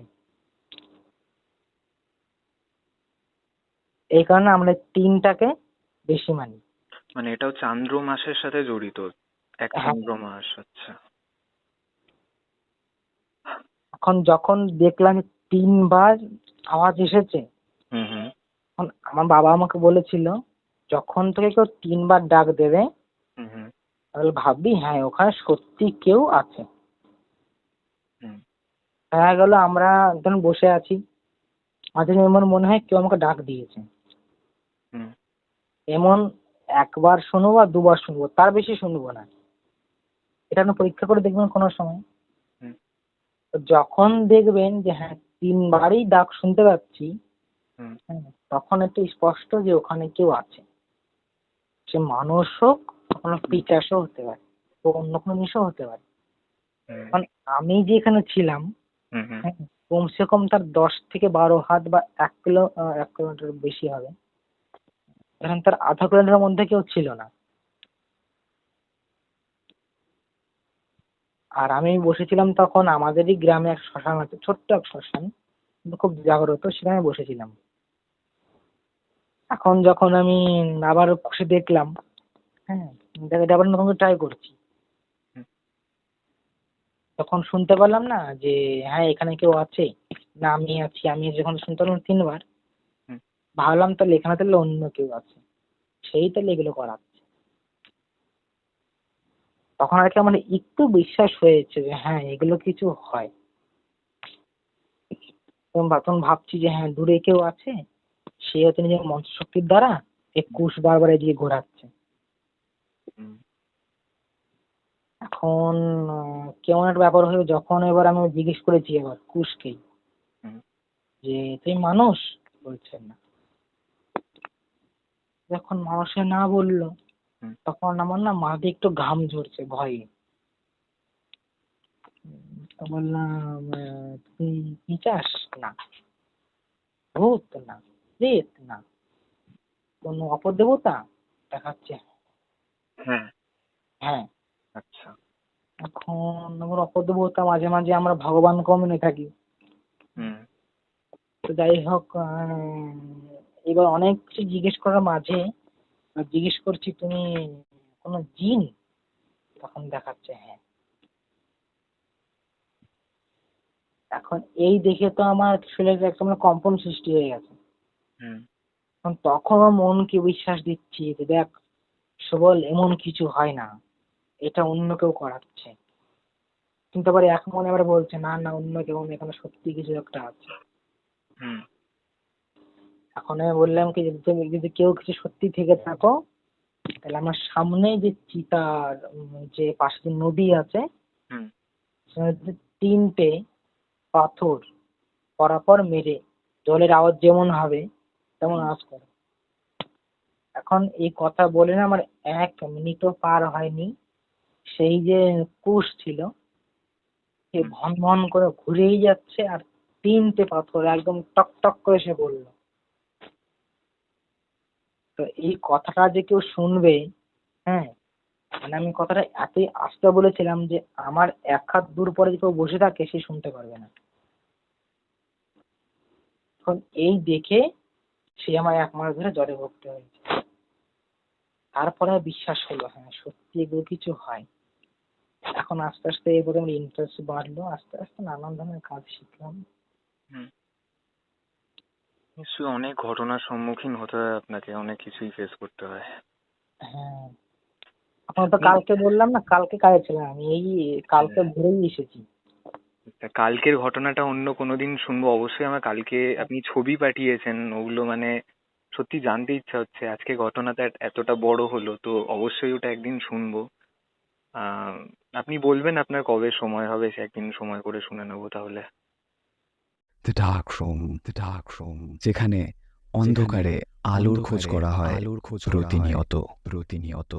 এই কারণে আমরা 3টাকে বেশি মানি। মানে এটাও চান্দ্র মাসের সাথে জড়িত? এক হ্যাঁ, চন্দ্র মাস, আচ্ছা। এখন যখন দেখলাম 3বার আওয়াজ এসেছে, হুম, হুম, তখন আমার বাবা আমাকে বলেছিল, যখন থেকে কেউ 3বার ডাক দেবে, হুম, হুম, তাহলে ভাববি হ্যাঁ ওখানে সত্যি কেউ আছে। হুম, দেখা গেল আমরা ধরুন বসে আছি, মাঝে এমন মনে হয় কেউ আমাকে ডাক দিয়েছে, হুম, এমন একবার শুনবো বা দুবার শুনবো, তার বেশি শুনবো না। এটা আপনি পরীক্ষা করে দেখবেন কোনো সময়। হুম, তো যখন দেখবেন যে হ্যাঁ 3বারই ডাক শুনতে পাচ্ছি, হুম, হ্যাঁ, তখন একটু স্পষ্ট যে ওখানে কেউ আছে। সে মানুষ হোক, কখনো হুম, পিশাচও হতে পারে, তো অন্য কোনো জিনিসও হতে পারে। হুম, কারণ আমি যেখানে ছিলাম, হুম, হুম, হ্যাঁ, কমসে কম তার 10 থেকে 12 হাত বা 1 কিলোমিটার বেশি হবে, এখন তার আধা কিলোমিটারের মধ্যে কেউ ছিল না। আর আমি বসেছিলাম তখন আমাদেরই গ্রামে এক শ্মশান আছে, ছোট্ট এক শ্মশান, কিন্তু খুব জাগ্রত, সেখানে বসেছিলাম। এখন যখন আমি আবার বসে দেখলাম, হ্যাঁ, এটা আবার নতুন ট্রাই করছি, হুম, তখন শুনতে পেলাম না যে হ্যাঁ এখানে কেউ আছে, না আমি আছি, আমি যখন শুনতে পেলাম 3বার, হুম, ভাবলাম তাহলে এখানে তাহলে অন্য কেউ আছে, সেই তাহলে এগুলো করাচ্ছে। তখন আর কি আমার একটু বিশ্বাস হয়েছে যে হ্যাঁ এগুলো কিছু হয়। তখন ভাবছি যে হ্যাঁ দূরে কেউ আছে, সে হয়তো নিজের মন্ত্র শক্তির দ্বারা 21 বার এদিকে ঘোরাচ্ছে। হুম, এখন কেমন একটা ব্যাপার হয়ে, যখন এবার আমি জিজ্ঞেস করেছি এবার কুশকেই হুম, যে তুই মানুষ, বলছে না। যখন মানুষে না বললো, হুম, তখন আমার না মাঝে একটু ঘাম ঝরছে ভয়ে। তো বললাম তুই কি চাস? না। ভূত? না। প্রেত? না। কোনো অপদেবতা? দেখাচ্ছে হ্যাঁ। হ্যাঁ। আচ্ছা। এখন আমার অপদেবতা, মাঝে মাঝে আমরা ভগবানকেও মেনে থাকি। হুম। তো যাই হোক, এবার অনেক কিছু জিজ্ঞেস করার মাঝে জিজ্ঞেস করছি, তুমি কোনো জিন? তখন দেখাচ্ছে হ্যাঁ। এখন এই দেখে তো আমার শরীরে একটা মানে কম্পন সৃষ্টি হয়ে গেছে। হুম। তখন আমার মনকে বিশ্বাস দিচ্ছি যে দেখ সবল, এমন কিছু হয় না, এটা অন্য কেউ করাচ্ছে। কিন্তু আবার এক মনে আবার বলছে না না, অন্য কেউ না, এখানে সত্যি কিছু একটা আছে। হুম। এখন আমি বললাম কি, যদি তুমি যদি কেউ কিছু সত্যি থেকে থাকো, তাহলে আমার সামনে যে চিতার যে পাশে যে নদী আছে, হুম। সেখানে যদি 3টে পাথর পরাপর মেরে জলের আওয়াজ যেমন হবে তেমন আওয়াজ করে। এখন এই কথা বলে না আমার 1 মিনিটও পার হয়নি, সেই যে কুশ ছিল সে ভন ভন করে ঘুরেই যাচ্ছে, আর 3টে পাথর একদম টক টক করে সে পড়লো। তো এই কথাটা যে কেউ শুনবে, হ্যাঁ, মানে আমি কথাটা এতই আস্তে বলেছিলাম যে আমার 1 হাত দূর পরে যে কেউ বসে থাকে সে শুনতে পারবে না। এখন এই দেখে সে আমার 1 মাস ধরে জ্বরে ভুগতে হয়েছে। তারপরে বিশ্বাস হলো হ্যাঁ সত্যি এগুলো কিছু হয়। এখন আস্তে আস্তে এর প্রতি আমার ইন্টারেস্ট বাড়লো, আস্তে আস্তে নানান ধরনের কাজ শিখলাম। হুম। নিশ্চয়ই অনেক ঘটনার সম্মুখীন হতে হয় আপনাকে, অনেক কিছুই ফেস করতে হয়। হ্যাঁ, আপনার তো কালকে বললাম না, কালকে কাজে ছিলাম আমি, এই কালকে ভোরেই এসেছি। তা কালকের ঘটনাটা অন্য কোনোদিন শুনবো অবশ্যই। আমার কালকে আপনি ছবি পাঠিয়েছেন, ওগুলো মানে সত্যি জানতে ইচ্ছা হচ্ছে। আজকে ঘটনাটা এতটা বড় হলো তো অবশ্যই ওটা একদিন শুনবো। আহ, আপনি বলবেন আপনার কবে সময় হবে, সে একদিন সময় করে শুনে নেবো তাহলে। The dark room, the dark room, যেখানে অন্ধকারে আলোর খোঁজ করা হয় প্রতিনিয়ত।